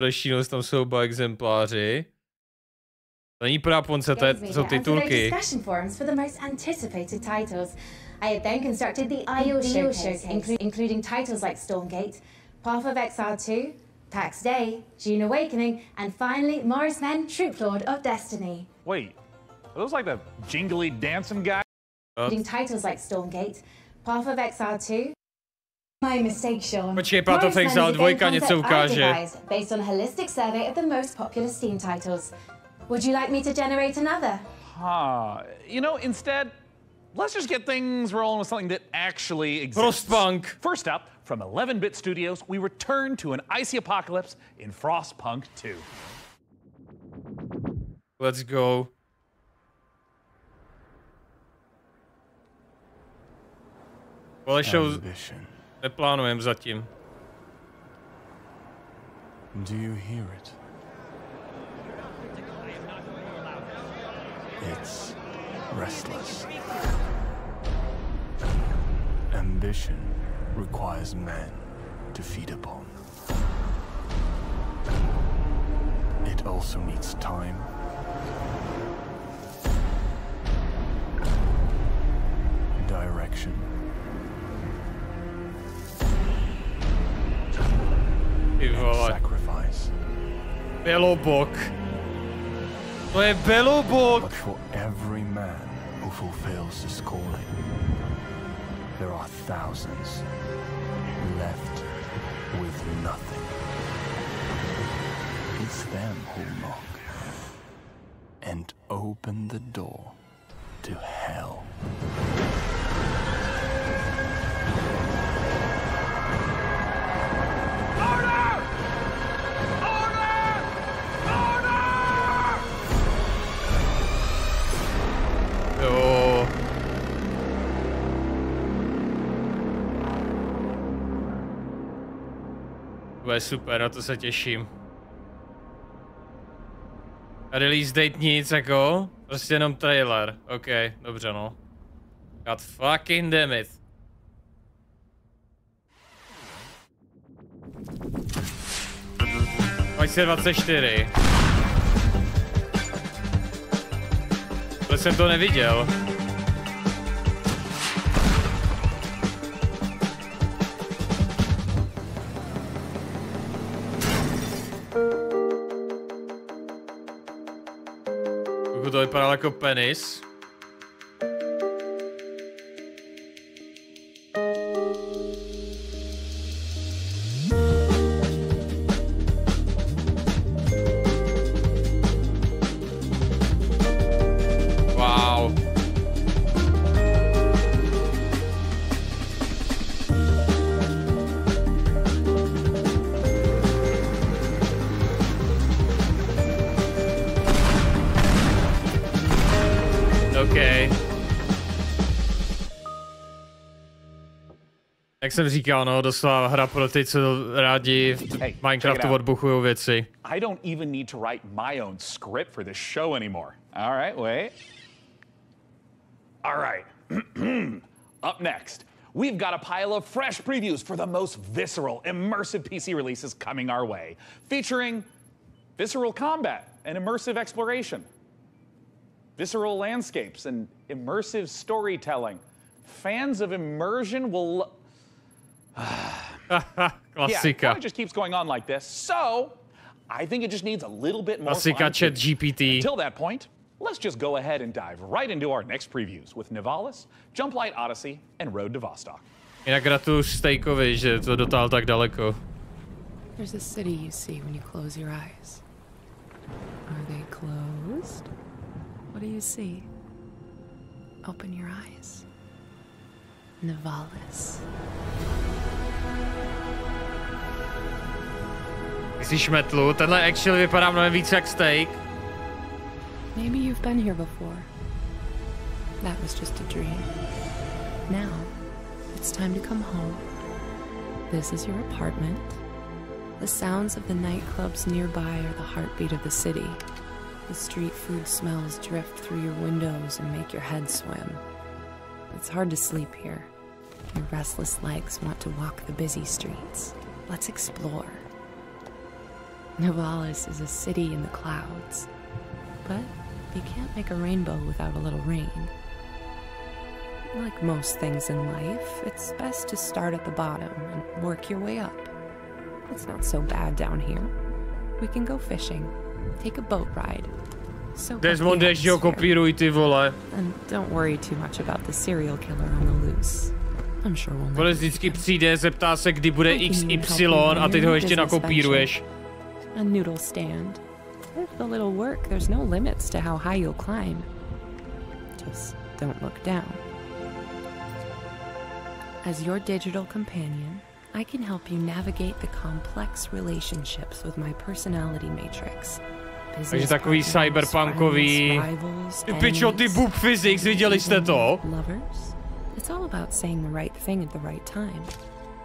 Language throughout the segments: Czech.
Další tam jsou oba exempláři. To není pro Japonce, to jsou titulky. I had then constructed the ideal showcase, including titles like Stormgate, Path of Exile 2, Pax Day, June Awakening, and finally Morris Men, Troop Lord of Destiny. Wait, are those like the jingly dancing guys? Including titles like Stormgate, Path of Exile 2. My mistake, Sean. Počkej, Path of Exile 2 něco ukáže. Based on a holistic survey of the most popular Steam titles. Would you like me to generate another? You know, instead, let's just get things rolling with something that actually exists. Frostpunk. First up, from 11-bit studios, we return to an icy apocalypse in Frostpunk 2. Let's go. Ale show neplánujem zatím. Do you hear it? It's restless. Ambition requires men to feed upon. It also needs time, direction, and sacrifice. Belobok. To je Belobok. But for every man who fulfills his calling, there are thousands left with nothing. It's them who knock and open the door to hell. Jo. To je super, na to se těším. Release date nic jako, prostě jenom trailer. OK, dobře no. God fucking damn it. Pojď 24. To jsem to neviděl. Pokud to vypadalo jako penis. Jak jsem říkal, no, doslova hra pro ty, co rádi v Minecraftu odbuchují věci. I don't even need to write my own script for this show anymore. All right, wait. All right. Up next, we've got a pile of fresh previews for the most visceral, immersive PC releases coming our way, featuring visceral combat and immersive exploration, visceral landscapes and immersive storytelling. Fans of immersion will... Yeah, it kind of just keeps going on like this. So, I think it just needs a little bit more fun. ChatGPT. Until that point, let's just go ahead and dive right into our next previews with Nivalis, Jumplight Odyssey, and Road to Vostok. Jinak gratuluju Steakovi, že to dotáhl tak daleko. There's a city you see when you close your eyes. Are they closed? What do you see? Open your eyes. Nivalis. Myslíš metlu? Tenhle actually vypadá mnohem víc jak steak. Maybe you've been here before. That was just a dream. Now, it's time to come home. This is your apartment. The sounds of the nightclubs nearby are the heartbeat of the city. The street food smells drift through your windows and make your head swim. It's hard to sleep here. Your restless legs want to walk the busy streets. Let's explore. Navalis is a city in the clouds, but you can't make a rainbow without a little rain. Like most things in life, it's best to start at the bottom and work your way up. It's not so bad down here. We can go fishing, take a boat ride. Desmond, že ho kopíruj, ty vole. And don't worry too much about the serial killer on the loose. I'm sure we'll Bude vždycky přijde, zeptá se, kdy bude XY a ty ho ještě nakopíruješ. A noodle stand. With a little work, there's no limits to how high you'll climb. Just don't look down. As your digital companion, I can help you navigate the complex relationships with my personality matrix. Takže takový cyberpunkový... Ty pičo, ty boob physics, viděli jste to? Lovers? It's all about saying the right thing at the right time.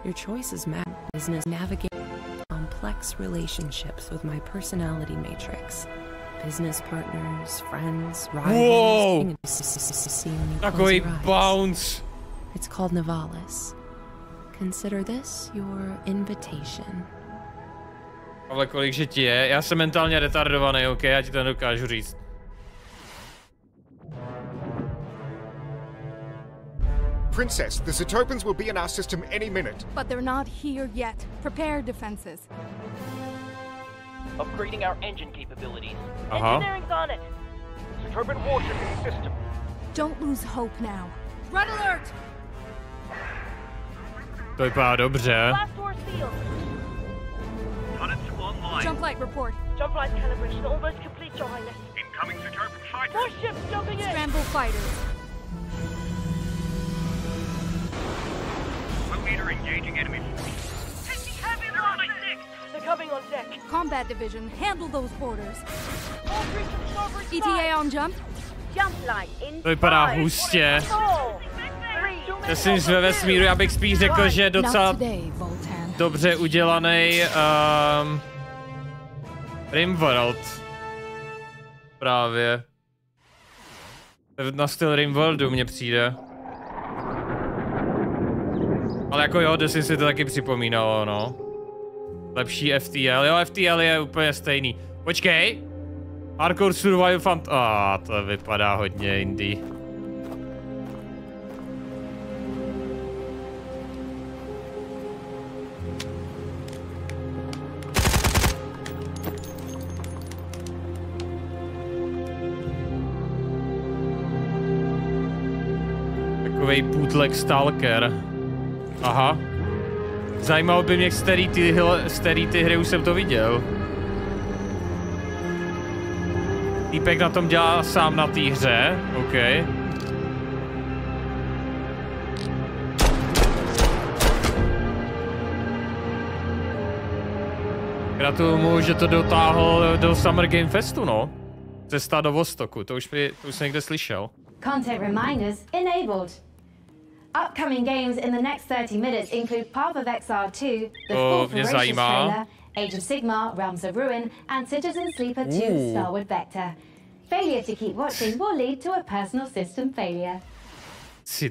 Your choices matter. Business navigate complex relationships with my personality matrix. Business partners, friends, rivals. Whoa! Takový bounce. It's called Navalis. Consider this your invitation. Ale kolik že ti je? Já jsem mentálně retardovaný, ok? Já ti to nedokážu říct. Princess, the Zetopans will be in our system any minute. But they're not here yet. Prepare defenses. Upgrading our engine capabilities. Aha. Engineering's on it. Zetopan warship in the system. Don't lose hope now. Red alert! To vypadá dobře. Blast doors sealed. Jump light report. Jump light calibration almost complete, Your Highness. Incoming Zetopan fighters. More ships jumping in. Scramble fighters. Low meter engaging enemy force. Taking heavy losses. They're coming on deck. Combat division, handle those boarders. All three to starboard side. ETA on jump. Jump light in. To vypadá hustě. Já si ve vesmíru, já bych spíš řekl, že je docela dobře udělaný Rimworld. Právě. Na styl Rimworldu mně přijde. Ale jako jo, Desi si to taky připomínalo, no. Lepší FTL, jo, FTL je úplně stejný. Počkej! Hardcore Survival Fant... to vypadá hodně indie. Takovej bootleg Stalker. Aha. Zajímalo by mě, z který ty hry už jsem to viděl. Týpek na tom dělá sám na té hře, OK. Gratuluju mu, že to dotáhl do Summer Game Festu, no. Cesta do Vostoku, to už jsem někde slyšel. Content reminders enabled. Upcoming games in the next 30 minutes include Path of Exile 2, the full Ferocious trailer, Age of Sigmar, Realms of Ruin, and Citizen Sleeper 2, Starward Vector. Failure to keep watching will lead to a personal system failure.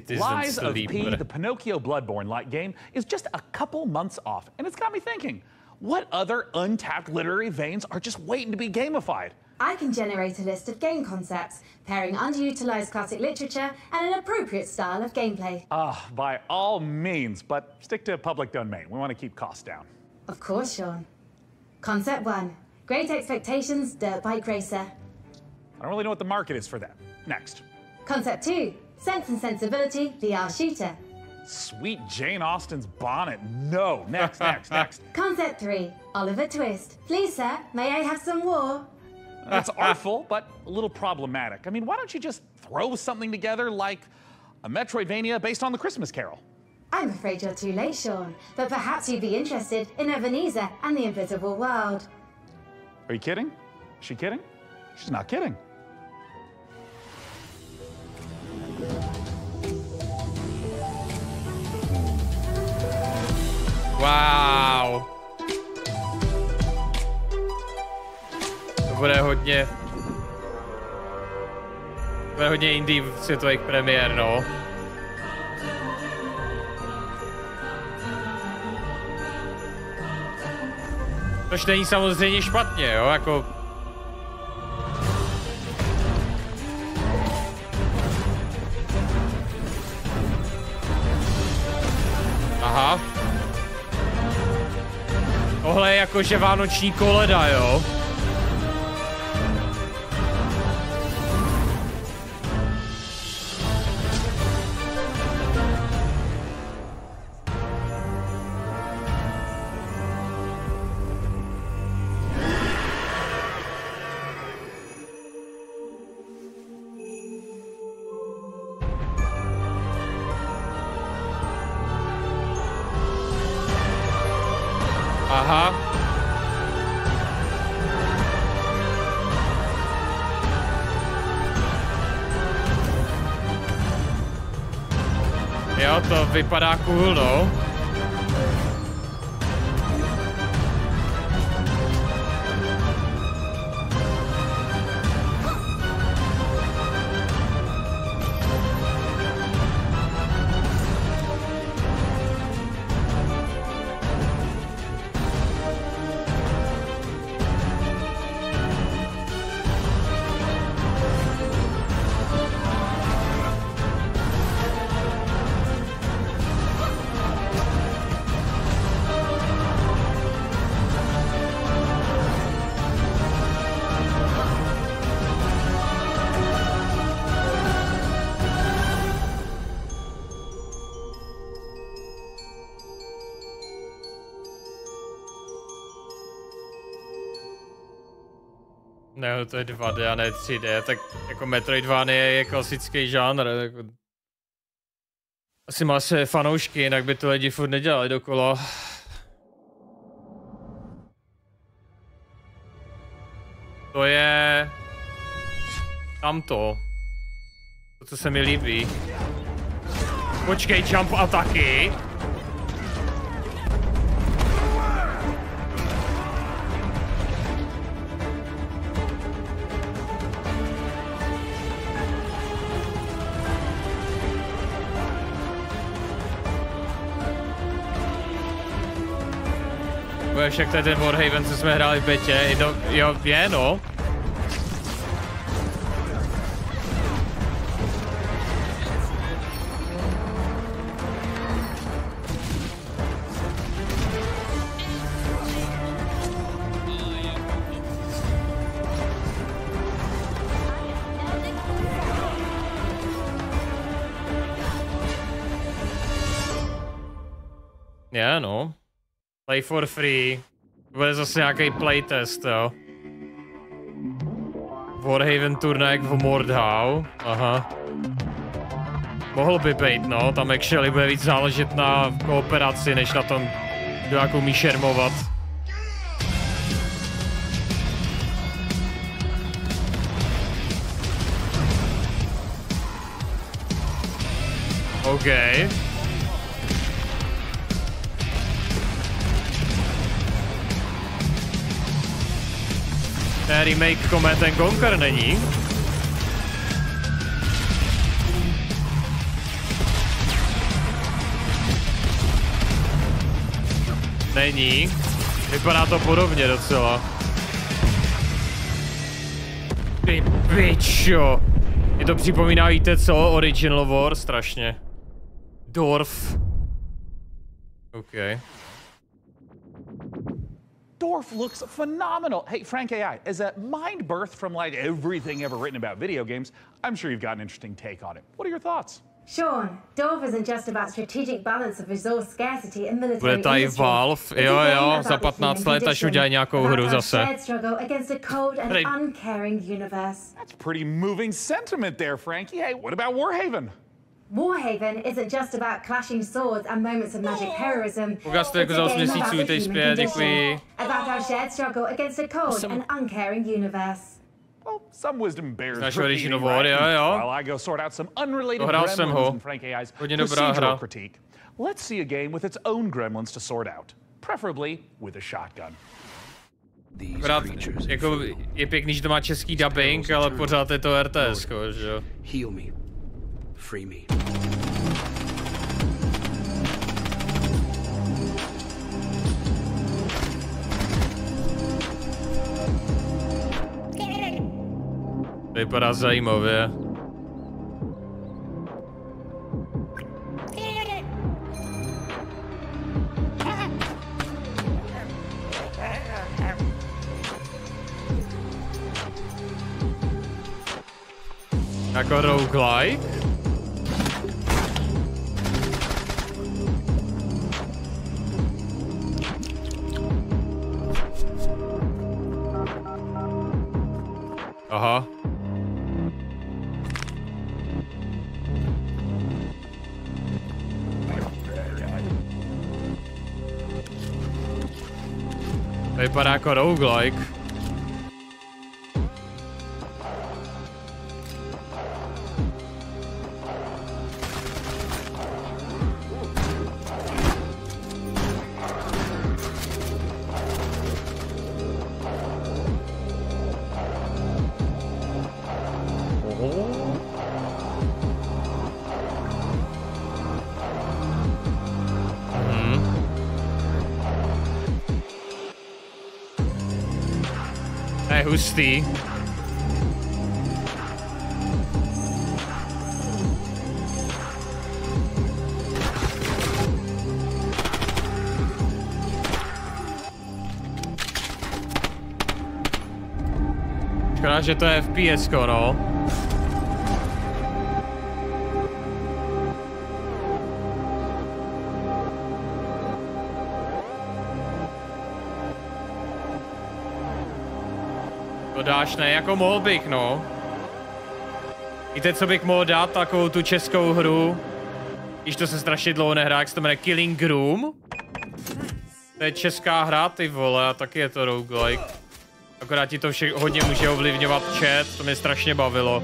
Lies of P, the Pinocchio Bloodborne-like game, is just a couple months off, and it's got me thinking, what other untapped literary veins are just waiting to be gamified? I can generate a list of game concepts, pairing underutilized classic literature and an appropriate style of gameplay. By all means, but stick to public domain. We want to keep costs down. Of course, Sean. Concept 1. Great Expectations Dirt Bike Racer. I don't really know what the market is for that. Next. Concept 2. Sense and Sensibility VR Shooter. Sweet Jane Austen's bonnet. No. Next, next, next. Concept 3. Oliver Twist. Please, sir, may I have some war? That's artful, but a little problematic. I mean, why don't you just throw something together like a Metroidvania based on the Christmas Carol? I'm afraid you're too late, Sean, but perhaps you'd be interested in Ebenezer and the Invisible World. Are you kidding? Is she kidding? She's not kidding. Wow. To bude hodně indie světových premiér, no. Což není samozřejmě špatně, jo, jako... Aha. Tohle je jakože vánoční koleda, jo. Aha. Jo, to vypadá cool, no. Ne, to je 2D a ne 3D, tak jako Metroidvania je klasický žánr, jako... Asi má své fanoušky, jinak by to lidi furt nedělali dokola. To je... Tamto. To, co se mi líbí. Počkej, jump ataky. Však to je ten Warhaven, co jsme hráli v betě, jo, je no. Je no. Play for free. Bude zase nějaký playtest, jo. Warhaven turnaj v Mordhau. Aha. Mohl by být, no. Tam actually bude víc záležet na kooperaci, než na tom, kdo jak umí šermovat. OK. Ne, remake Command & Conquer není. Není. Vypadá to podobně docela. Ty pičo. Je to připomíná, víte co? Original War strašně. Dorf. OK. Dorf looks phenomenal. Hey, Frank AI, as a mind birth from like everything ever written about video games, I'm sure you've got an interesting take on it. What are your thoughts? Sean, Dorf isn't just about strategic balance of resource scarcity and military Bude tady Valve, jo, za 15 let, až udělají nějakou hru zase. That's pretty moving sentiment there, Frankie. Hey, what about Warhaven? Warhaven isn't just about clashing swords and moments of magic heroism. Ugaste jako za 8 měsíců, teď zpět, děkuji. About our shared struggle against a cold and uncaring universe. Well, some wisdom bears Znaš repeating, Original War, jo, jo. While I go sort out some unrelated Hrál jsem gremlins ho. in Frank AI's Hodně dobrá hra. procedural critique. Let's see a game with its own gremlins to sort out, preferably with a shotgun. Akorát, jako je pěkný, že to má český dubbing, ale pořád je to RTS, že jo. Heal me. Free me. Vypadá zajímavě. Jako roguelike? Aha. Vypadá jako roguelike. Hustý. Škoda, že to je FPS-ko, no. Dáš, ne, jako mohl bych, no. Víte, co bych mohl dát, takovou tu českou hru? Když to se strašně dlouho nehrá, jak se to jmenuje Killing Room? To je česká hra, ty vole, a taky je to roguelike. Akorát ti to hodně může ovlivňovat chat, to mě strašně bavilo.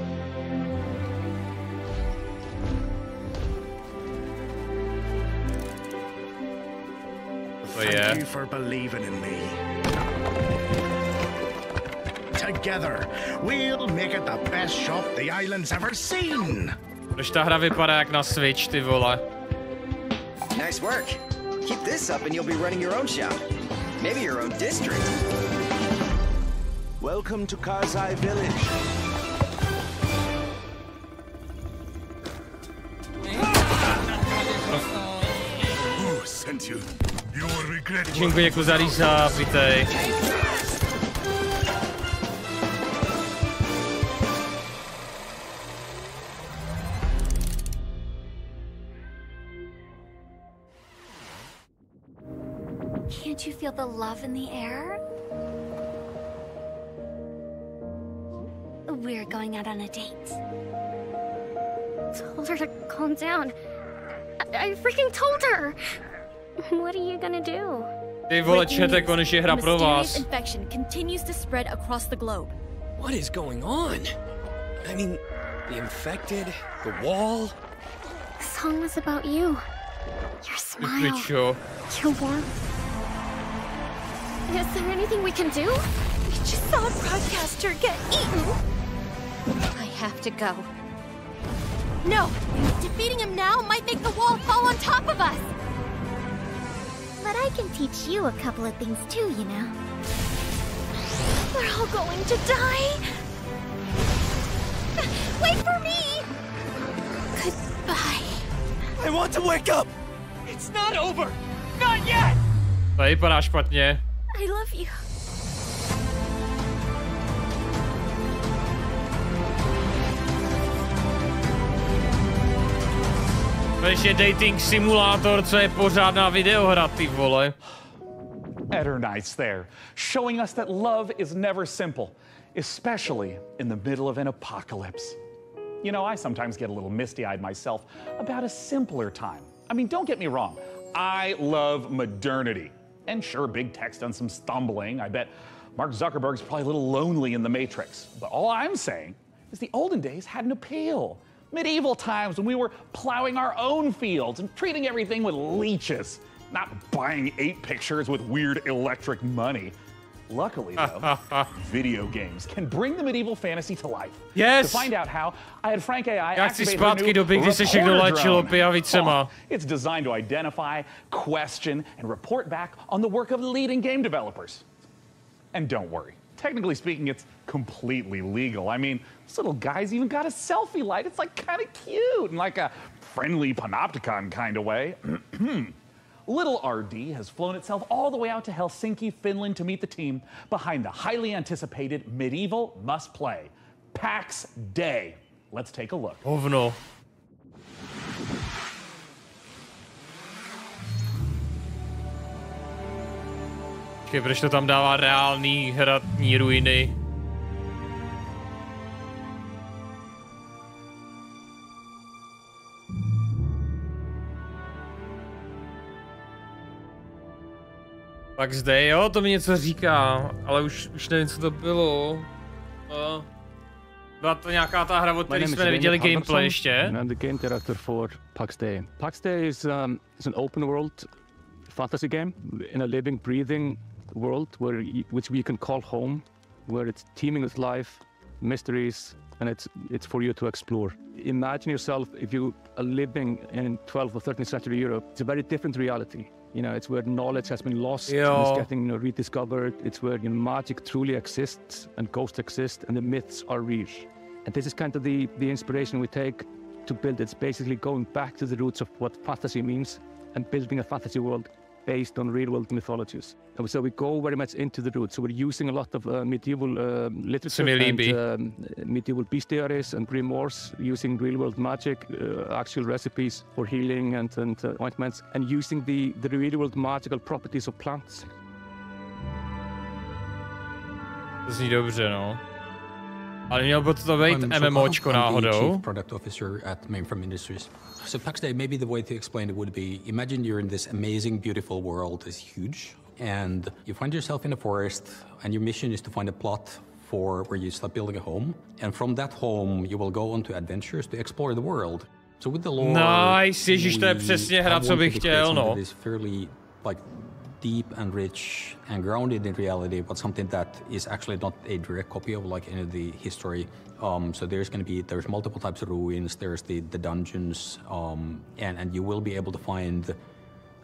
Co to je? Together, we'll make it the best shop the island's ever seen. Proč ta hra vypadá jak na Switch, ty vole? Nice work. Keep this up and you'll be running your own shop. Maybe your own district. Welcome to Karzai Village. Who sent you? You will regret. Činku někoho zarízá, vítej. Can't you feel the love in the air? We're going out on a date. Told her to calm down. I freaking told her. What are you gonna do? Ty vole, čete, konečně hra pro vás. Infection continues to spread across the globe. What is going on? I mean, the infected, the wall. The song was about you. Your smile. Your warmth. Is there anything we can do? We just saw a broadcaster get eaten. I have to go. No! Defeating him now might make the wall fall on top of us! But I can teach you a couple of things too, you know. We're all going to die! Wait for me! Goodbye. I want to wake up! It's not over! Not yet! To vypadá špatně. I love you. To je ještě dating simulátor, co je pořádná videohra, ty vole. Herdyn there, showing us that love is never simple, especially in the middle of an apocalypse. You know, I sometimes get a little misty-eyed myself about a simpler time. I mean, don't get me wrong, I love modernity. And sure, big tech's done some stumbling. I bet Mark Zuckerberg's probably a little lonely in the Matrix. But all I'm saying is the olden days had an appeal. Medieval times when we were plowing our own fields and treating everything with leeches, not buying 8 pictures with weird electric money. Luckily, though, video games can bring the medieval fantasy to life. Yes. To find out how, I had Frank AI activate zpátky doby, kdy se všechno léčilo pijavicema. It's designed to identify, question, and report back on the work of leading game developers. And don't worry, Technically speaking, it's completely legal. I mean, this little guy's even got a selfie light. It's like kind of cute in like a friendly panopticon kind of way. Little RD has flown itself all the way out to Helsinki, Finland to meet the team behind the highly anticipated medieval must-play, PAX Day. Let's take a look. Hovno. Proč to tam dává reálný hradní ruiny? Tak zde, jo, to mi něco říká, ale už nevím, co to bylo. Byla to nějaká ta hra, od které jsme neviděli gameplay ještě. I'm the game director for PAX Day. PAX Day is an open world fantasy game in a living, breathing world which we can call home, where it's teeming with life, mysteries, and it's for you to explore. Imagine yourself if you are living in 12th or 13th century Europe. It's a very different reality. You know, it's where knowledge has been lost and it's getting rediscovered. It's where magic truly exists and ghosts exist and the myths are real. And this is kind of the inspiration we take to build. It's basically going back to the roots of what fantasy means and building a fantasy world based on real-world mythologies. And so we go very much into the roots. So we're using a lot of medieval literature and medieval bestiaries and grimoires, using real-world magic, actual recipes for healing and ointments, and using the real-world magical properties of plants. To zní dobře, no. Ale měl by to být MMOčko náhodou. Chief Product Officer at Mainframe Industries. So PAX Day, maybe the way to explain it would be, imagine you're in this amazing, beautiful world, it's huge, and you find yourself in a forest, and your mission is to find a plot for where you start building a home, and from that home you will go on to adventures to explore the world. So with the lore, nice, ježiš, to je přesně hra, co bych chtěl, no. This fairly, like, deep and rich and grounded in reality, but something that is actually not a direct copy of like any of the history. So there's multiple types of ruins, there's the dungeons, and you will be able to find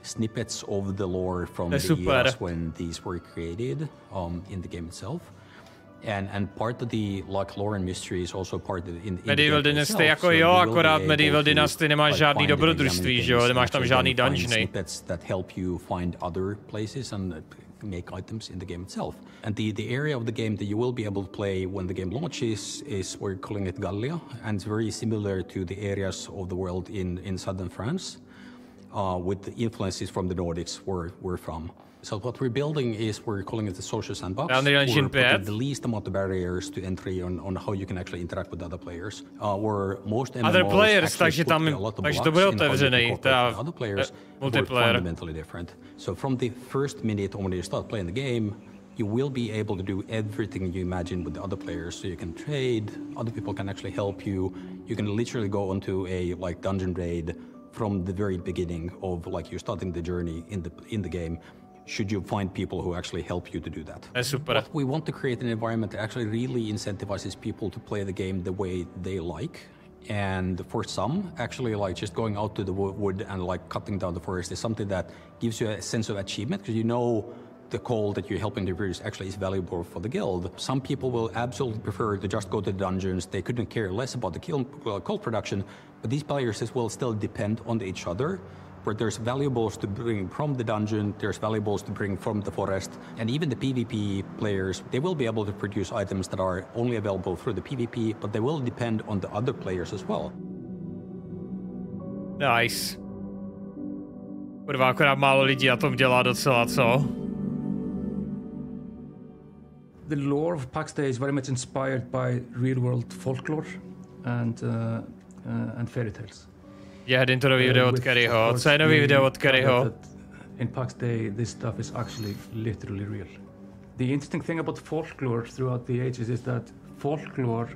snippets of the lore from the years when these were created in the game itself. And part of the like lore and mystery is also part of in Medieval Dynasty jako jo, akorát Medieval Dynasty nemá žádný dobrodružství, že jo, nemáš tam žádný dungeony. Snippets that help you find other places and make items in the game itself. And the area of the game that you will be able to play when the game launches is, we're calling it Gallia, and it's very similar to the areas of the world in southern France, with the influences from the Nordics where we're from. So what we're building is, we're calling it the social sandbox. We're putting the least amount of barriers to entry on how you can actually interact with other players. Where most MMOs actually put a lot of blocks in how you can cooperate with other players, we're fundamentally different. So from the first minute when you start playing the game, you will be able to do everything you imagine with the other players. So you can trade, other people can actually help you. You can literally go onto a like dungeon raid from the very beginning of like you're starting the journey in the game. Should you find people who actually help you to do that. But we want to create an environment that actually really incentivizes people to play the game the way they like. And for some, actually like just going out to the wood and like cutting down the forest is something that gives you a sense of achievement, because you know the coal that you're helping to produce actually is valuable for the guild. Some people will absolutely prefer to just go to the dungeons. They couldn't care less about the coal production, but these players will still depend on each other. Where there's valuables to bring from the dungeon, there's valuables to bring from the forest, and even the PvP players, they will be able to produce items that are only available through the PvP, but they will depend on the other players as well. Nice. Kurva, akorát málo lidí na tom dělá docela, co? The lore of PAX Day is very much inspired by real-world folklore and fairy tales. Je Herdyn to nový video od Kerryho. Co je nový video od Kerryho? In PAX Day, this stuff is actually literally real. The interesting thing about folklore throughout the ages is that folklore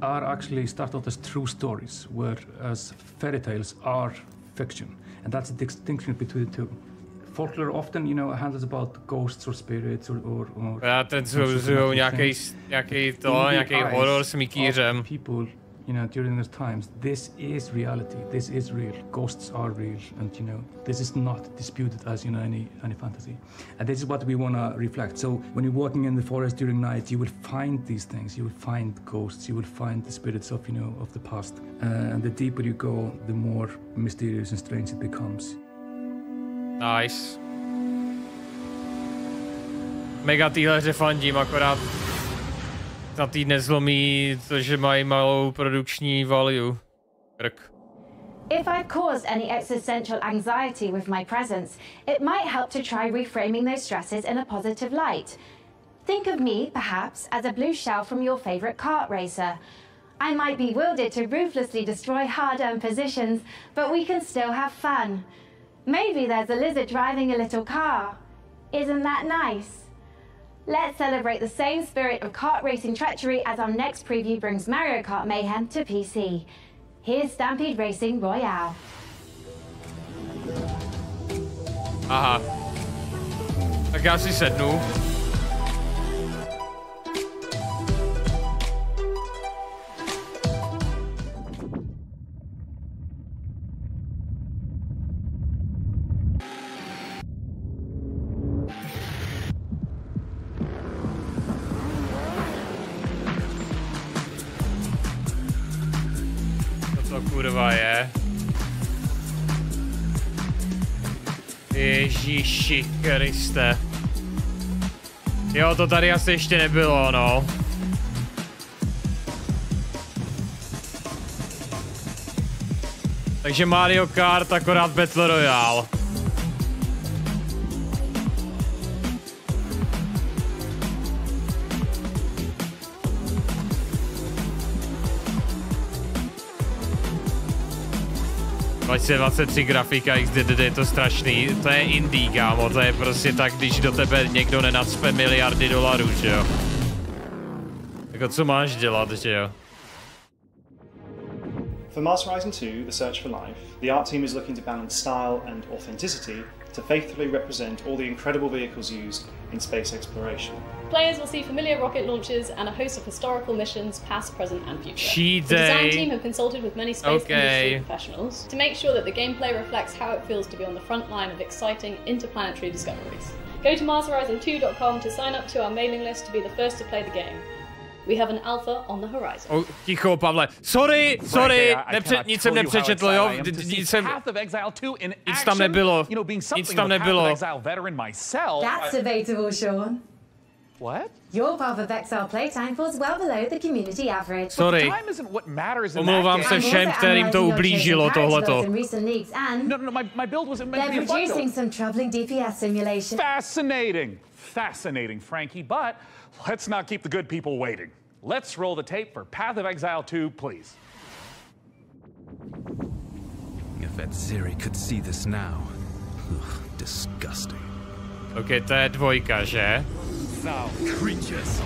are actually start out as true stories, whereas fairy tales are fiction. And that's the distinction between the two. Folklore often, you know, handles about ghosts or spirits or Já ten zůzuju nějaký horor s mikýřem. People you know, during those times, this is reality. This is real. Ghosts are real, and you know, this is not disputed as, you know, any fantasy. And this is what we want to reflect. So when you're walking in the forest during night, you will find these things. You will find ghosts. You will find the spirits of, you know, of the past. And the deeper you go, the more mysterious and strange it becomes. Nice. Mega týhle hře fandím, akorát na tý nezlomí to, že mají malou produkční value. Krk. If I've caused any existential anxiety with my presence, it might help to try reframing those stresses in a positive light. Think of me, perhaps, as a blue shell from your favorite kart racer. I might be wielded to ruthlessly destroy hard-earned positions, but we can still have fun. Maybe there's a lizard driving a little car. Isn't that nice? Let's celebrate the same spirit of kart racing treachery as our next preview brings Mario Kart Mayhem to PC. Here's Stampede Racing Royale. Aha. Tak já si sednu. Kurva je. Ježíši Kriste. Jo, to tady asi ještě nebylo, no. Takže Mario Kart, akorát Battle Royale. Vlastně 23 grafika XDD, je to strašný, to je indie, kámo, to je prostě tak, když do tebe někdo nenacpe miliardy dolarů, že jo. Jako co máš dělat, že jo. For Mars Horizon 2, The Search for Life, the art team is looking to balance style and authenticity to faithfully represent all the incredible vehicles used in space exploration. Players will see familiar rocket launches and a host of historical missions, past, present, and future. She the design team have consulted with many space industry professionals to make sure that the gameplay reflects how it feels to be on the front line of exciting interplanetary discoveries. Go to MarsHorizon2.com to sign up to our mailing list to be the first to play the game. We have an alpha on the horizon. Oh, ticho, Pavle. Sorry, nic jsem nepřečetl, jo? Nic tam nebylo. Nic tam nebylo. That's debatable, Sean. What? Your path of exile playtime falls well below the community average. Sorry. Omlouvám se všem, kterým to ublížilo tohleto. No, my build was meant to They're be producing some troubling DPS simulation. Fascinating, Frankie, but let's not keep the good people waiting. Let's roll the tape for Path of Exile 2, please. If that Ziri could see this now. Ugh, disgusting. Okay, to je dvojka, že? Foul creatures.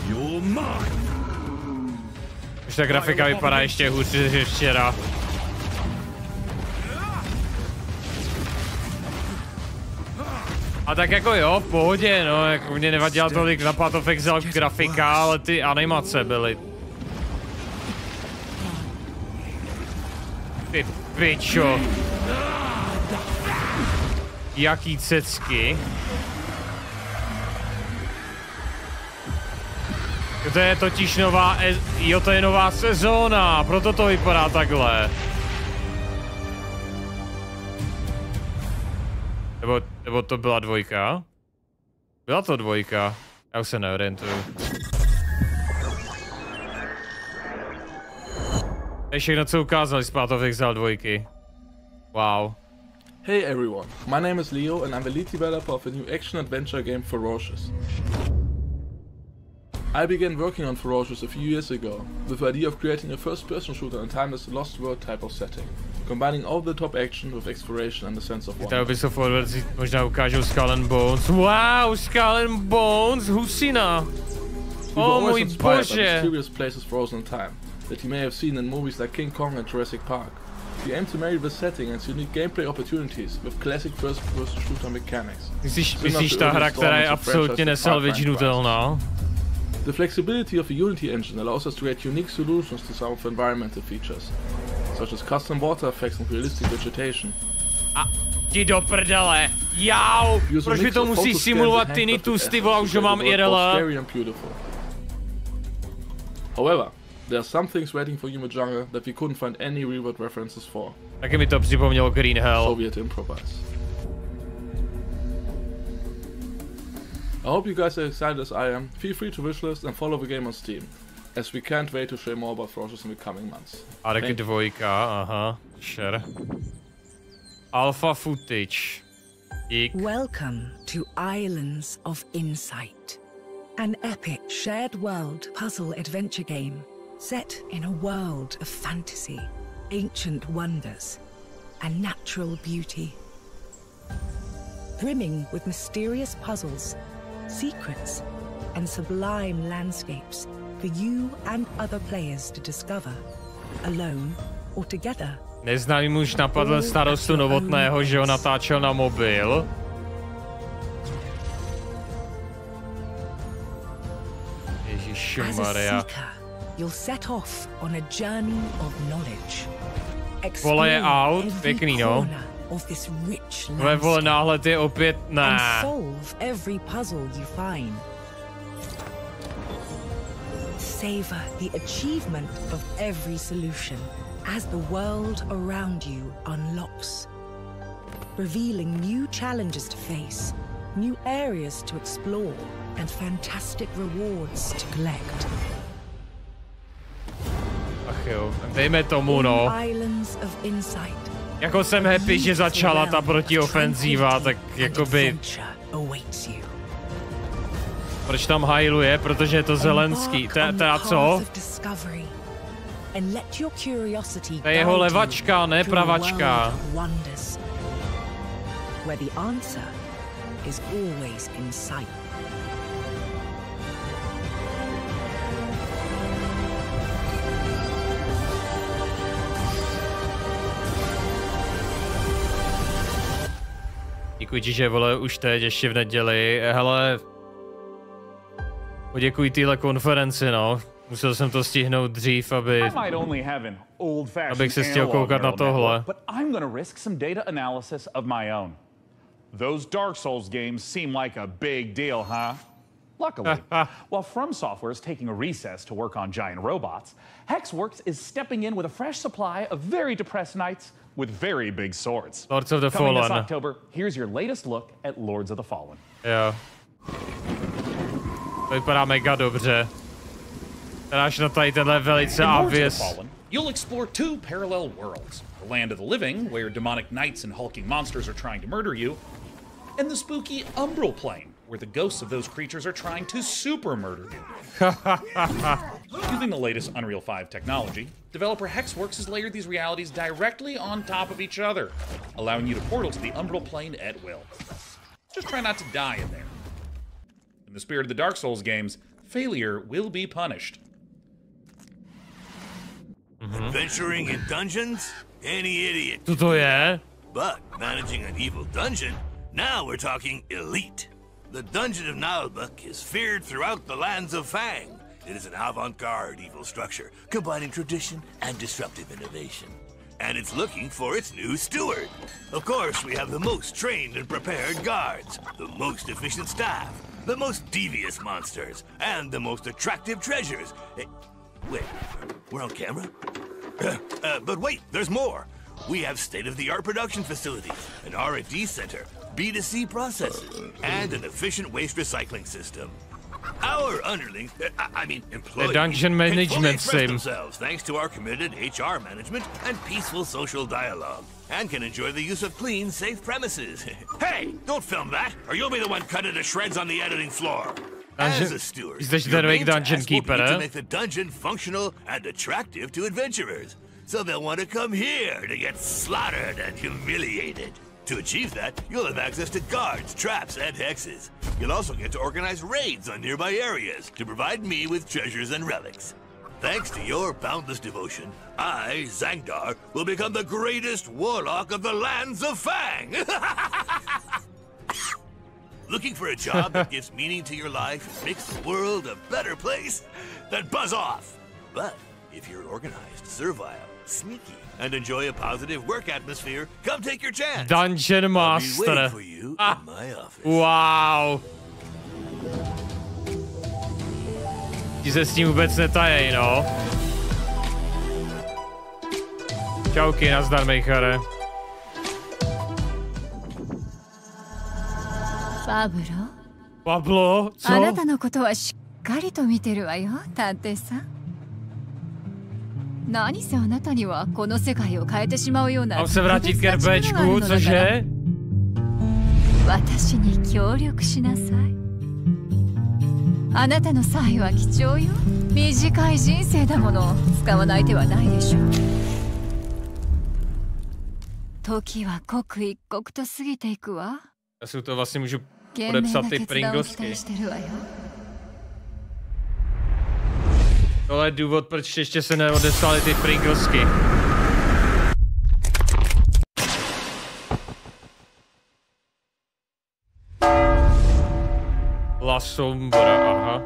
You're mine. Už ta grafika vypadá ještě hůř než včera. A tak jako jo, v pohodě, no, jako mě nevadila tolik na Path of Exile grafika, ale ty animace byly. Ty pičo. Jaký cecky. To je totiž nová, jo, to je nová sezóna, proto to vypadá takhle. Nebo to byla dvojka? Byla to dvojka. Já už se neorientuju. To je všechno, co ukázali z Path of Exile 2. Wow. Hey everyone, my name is Leo and I'm the lead developer of a new action-adventure game Ferocious. I began working on Ferocious a few years ago, with the idea of creating a first-person shooter in a timeless Lost World type of setting, combining all the top action with exploration and a sense of wonder. Ubisoft Forward možná ukážou Skull and Bones. Wow, Skull and Bones, husina! Oh můj bože! Mysterious places frozen in time, that you may have seen in movies like King Kong and Jurassic Park, We aim to marry the setting and unique gameplay opportunities with classic first-person shooter mechanics. Myslíš ta hra, která je absolutně nesalvagenutelná? The flexibility of the Unity engine allows us to create unique solutions to some of the environmental features, such as custom water effects and realistic vegetation. A ti do prdele, jau! Proč mi to musí simulovat tinnitus, ty vole, už ho mám IRL? However, there are some things waiting for you in the jungle that we couldn't find any real-world references for. Taky mi to připomnělo Green Hell. So we had to improvise. I hope you guys are excited as I am. Feel free to wishlist and follow the game on Steam, as we can't wait to share more about Froshes in the coming months. A taky dvojka, aha, sure. Alpha footage. Welcome to Islands of Insight, an epic shared world puzzle adventure game set in a world of fantasy, ancient wonders, and natural beauty. Brimming with mysterious puzzles, secrets, and sublime landscapes for you and other players to discover, alone or together. Neznámý muž napadl starostu Novotného, že ho natáčel na mobil. Ježišmarja. You'll set off on a journey of knowledge. Vole je out, pěkný no. Tvoje vole náhled je opět and solve every puzzle you find. Savor the achievement of every solution as the world around you unlocks, revealing new challenges to face, new areas to explore, and fantastic rewards to collect. Ach jo, dejme tomu no. Islands of Insight. Jako jsem happy, že začala ta protiofenzíva, tak jakoby... Proč tam hajluje? Protože je to Zelenský. Teda co? To je jeho levačka, ne pravačka. Děkuji ti, že vole už teď, ještě v neděli. Hele, poděkuji téhle konferenci, no. Musel jsem to stihnout dřív, abych se stihl koukat na tohle. But I'm gonna risk some data analysis of my own. Those Dark Souls games seem like a big deal, huh? Luckily, while From Software is taking a recess to work on giant robots, Hexworks is stepping in with a fresh supply of very depressed knights with very big swords. Lords of the Coming Fallen. this October, here's your latest look at Lords of the Fallen. Jo. To vypadá mega dobře. Teda až na tady tenhle velice obvious. You'll explore two parallel worlds. The land of the living, where demonic knights and hulking monsters are trying to murder you, and the spooky Umbral Plane, where the ghosts of those creatures are trying to super murder you. Using the latest Unreal 5 technology, developer Hexworks has layered these realities directly on top of each other, allowing you to portal to the Umbral Plane at will. Just try not to die in there. In the spirit of the Dark Souls games, failure will be punished. Adventuring in dungeons? Any idiot. Co to je? But managing an evil dungeon? Now we're talking elite. The Dungeon of Nalbuck is feared throughout the lands of Fang. It is an avant-garde evil structure, combining tradition and disruptive innovation. And it's looking for its new steward. Of course, we have the most trained and prepared guards, the most efficient staff, the most devious monsters, and the most attractive treasures. Wait, we're on camera? But wait, there's more. We have state-of-the-art production facilities, an R&D center, B2C processes, and an efficient waste recycling system. Our underlings, employees, The dungeon management sim. themselves thanks to our committed HR management and peaceful social dialogue, and can enjoy the use of clean, safe premises. Hey, don't film that, or you'll be the one cut into shreds on the editing floor. As a steward, your main dungeon task will be keeper, to make the dungeon functional and attractive to adventurers, so they'll want to come here to get slaughtered and humiliated. To achieve that, you'll have access to guards, traps, and hexes. You'll also get to organize raids on nearby areas to provide me with treasures and relics. Thanks to your boundless devotion, I, Zangdar, will become the greatest warlock of the lands of Fang! Looking for a job that gives meaning to your life and makes the world a better place? Then buzz off! But if you're organized, servile, sneaky, and enjoy a positive work atmosphere, come take your chance! Dungeon Master. I'll be waiting for you in my office. Wow. Ti se s tím vůbec netajej, no. Čauky, nazdar, Mejchare. Pablo, co? あなたのことはしっかりと見てるわよ、探偵さん。何せあなたにはこの世界を変えてしまうような。Mám se vrátit k RPčku, cože? 私に協力しなさい。あなたの才は貴重よ。短い人生だもの、使わない手はないでしょう。時は刻一刻と過ぎていくわ。Já si to vlastně můžu podepsat ty Pringlesky. Tohle je důvod, proč ještě se neodeslali ty Pringlesky. La Sombra, aha.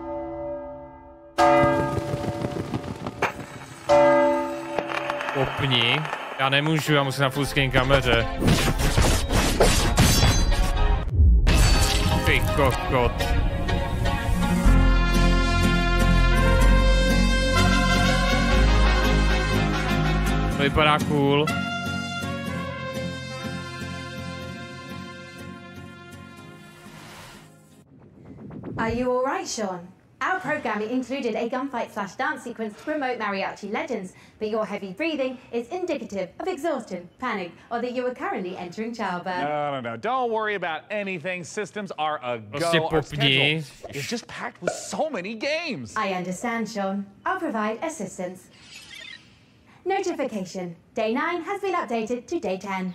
Kopni. Já nemůžu, já musím na fullscreen kameře. Ty kokot. To vypadá cool. Are you all right, Sean? Our programming included a gunfight/dance sequence to promote mariachi legends, but your heavy breathing is indicative of exhaustion, panic, or that you are currently entering childbirth. No. Don't worry about anything. Systems are a go. Our schedule is just packed with so many games. I understand, Sean. I'll provide assistance. Notification. Day 9 has been updated to day 10.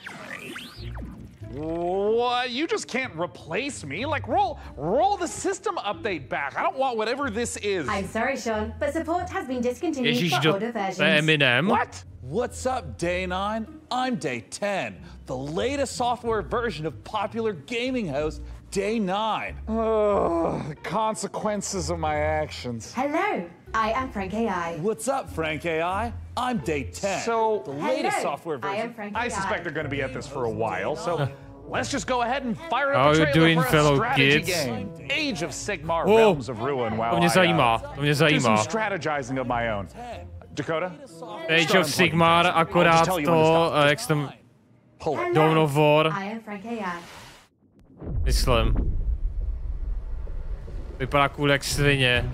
What? You just can't replace me? Like, roll the system update back. I don't want whatever this is. I'm sorry, Sean, but support has been discontinued for older versions. What? What's up, Day 9? I'm Day 10, the latest software version of popular gaming host Day 9. The consequences of my actions. Hello, I am Frank AI. What's up, Frank AI? I'm Day 10. So, the latest software version. I am Frank I AI. suspect they're going to be at this for a while, so let's just go ahead and fire How up you a doing, trailer for fellow a strategy kids? game. Age of Sigmar, Realms of Ruin, while to mě do some zajímá. strategizing of my own. Dakota? Age of Sigmar, akorát to, jak se tam... Dawn of War. I am Frank AI. Myslím. Vypadá cool jak svině.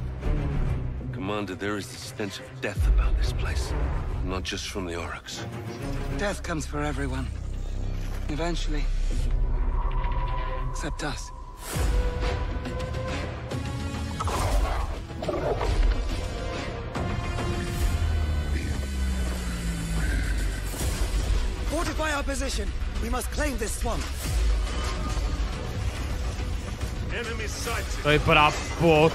Commander, there is the stench of death about this place. Not just from the Aurochs. Death comes for everyone. Eventually. Except us. Fortify our position. We must claim this swamp. Enemy sighted. To vypadá pok.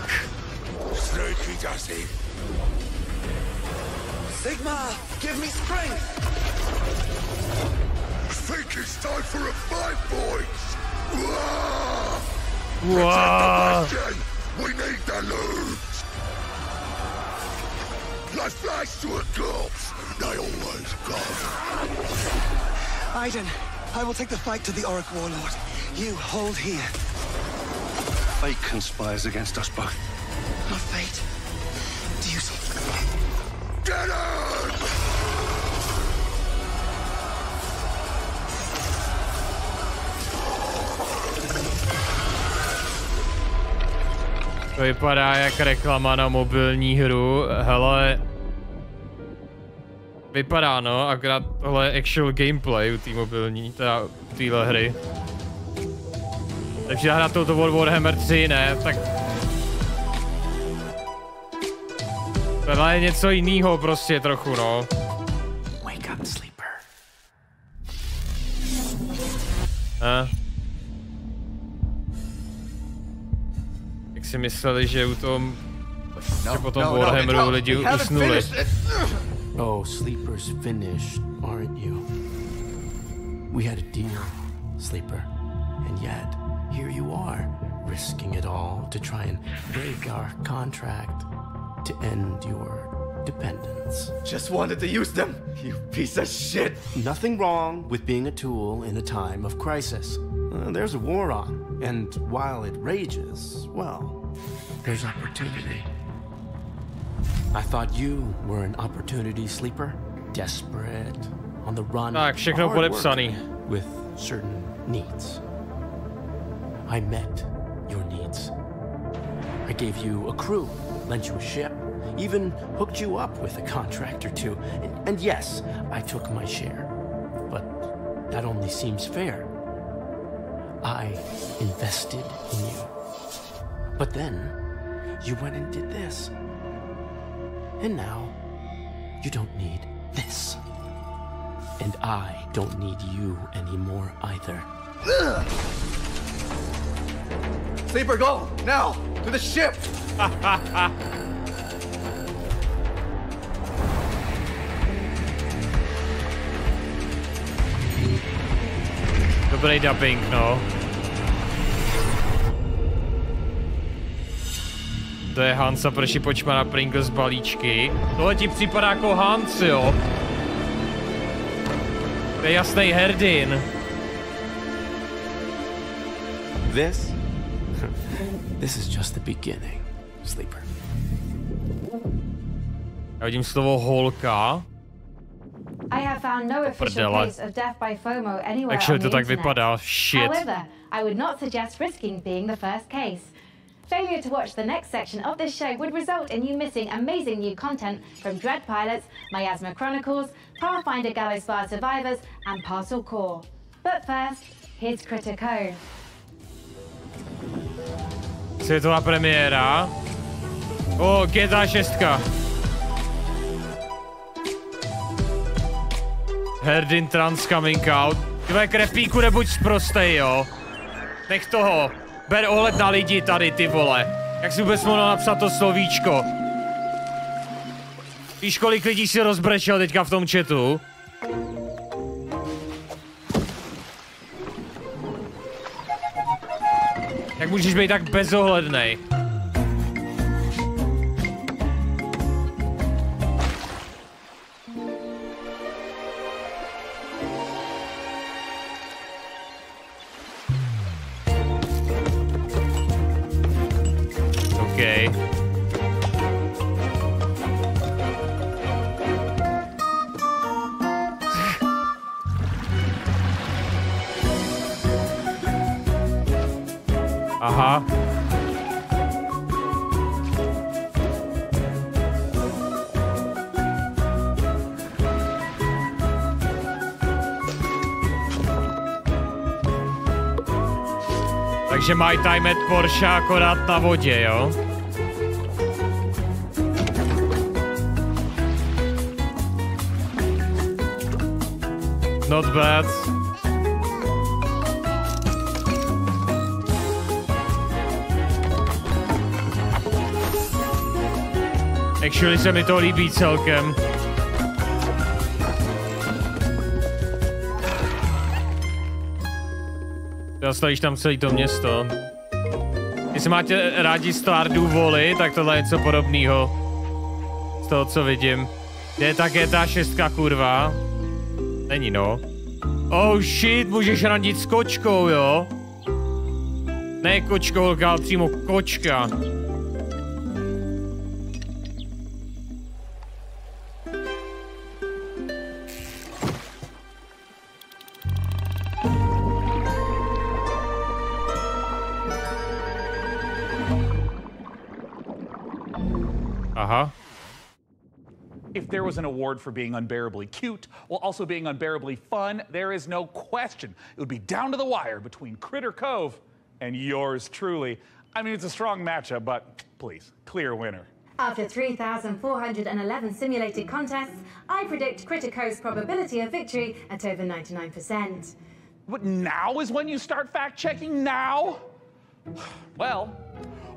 Sigma, give me strength! I think it's time for a fight, boys! Wow. We need the loot! Like flies to a corpse, they always come. Aiden, I will take the fight to the Auric Warlord. You hold here. Fate conspires against us both. Not fate. Duty. Get it! To vypadá jak reklama na mobilní hru, hele. Vypadá no, akorát tohle je actual gameplay u té mobilní, teda u téhle hry. Takže já hrát toto Warhammer 3 ne, tak... Tohle je něco jiného prostě trochu no. Wake up, sleeper. Jak si mysleli, že u tom že potom Warhammeru lidi usnuli. Oh, Sleeper's finished, aren't you? We had a deal, Sleeper, and yet here you are, risking it all to try and break our contract to end your dependence. Just wanted to use them, you piece of shit! Nothing wrong with being a tool in a time of crisis. There's a war on, and while it rages, well, there's opportunity. I thought you were an opportunity sleeper, desperate, on the run, tak, všechno podepsaný. With certain needs. I met your needs. I gave you a crew, lent you a ship, even hooked you up with a contract or two. And yes, I took my share. But that only seems fair. I invested in you. But then, you went and did this. And now, you don't need this. And I don't need you anymore either. Sleeper, go! Now! To the ship! Dobrý dubbing, no. To je Hansa prší počmana Pringles balíčky. Tohle ti připadá jako Hans, jo? To je jasný Herdyn. This is just the beginning, Sleeper. Já vidím slovo holka. I have found no official case of death by FOMO anywhere Actually, on the to tak internet. vypadá. Shit. However, I would not suggest risking being the first case. Failure to watch the next section of this show would result in you missing amazing new content from Dread Pilots, Miasma Chronicles, Pathfinder Gallows Bar Survivors, and Parcel Core. But first, here's Critico. Světová premiéra. O, GTA 6. Herdyn Trans coming out. Tyhle krepíku, nebuď sprostej, jo. Nech toho. Ber ohled na lidi tady, ty vole. Jak si vůbec mohl napsat to slovíčko? Víš, kolik lidí si rozbrečel teďka v tom chatu? Jak můžeš být tak bezohlednej? Okay. Aha. Takže My Time at Porsche akorát na vodě, jo? Not bad. Actually se mi to líbí celkem. Zastavíš tam celé to město. Jestli máte rádi Stardew Valley, tak tohle je něco podobného. Z toho, co vidím. Kde je ta GTA 6, kurva? Není, no. Oh shit, můžeš randit s kočkou, jo? Ne kočkou, ale přímo kočka. Aha. If there was an award for being unbearably cute while also being unbearably fun, there is no question it would be down to the wire between Critter Cove and yours truly. I mean, it's a strong matchup, but please, clear winner. After 3,411 simulated contests, I predict Critico's probability of victory at over 99%. But now is when you start fact-checking? Now? Well,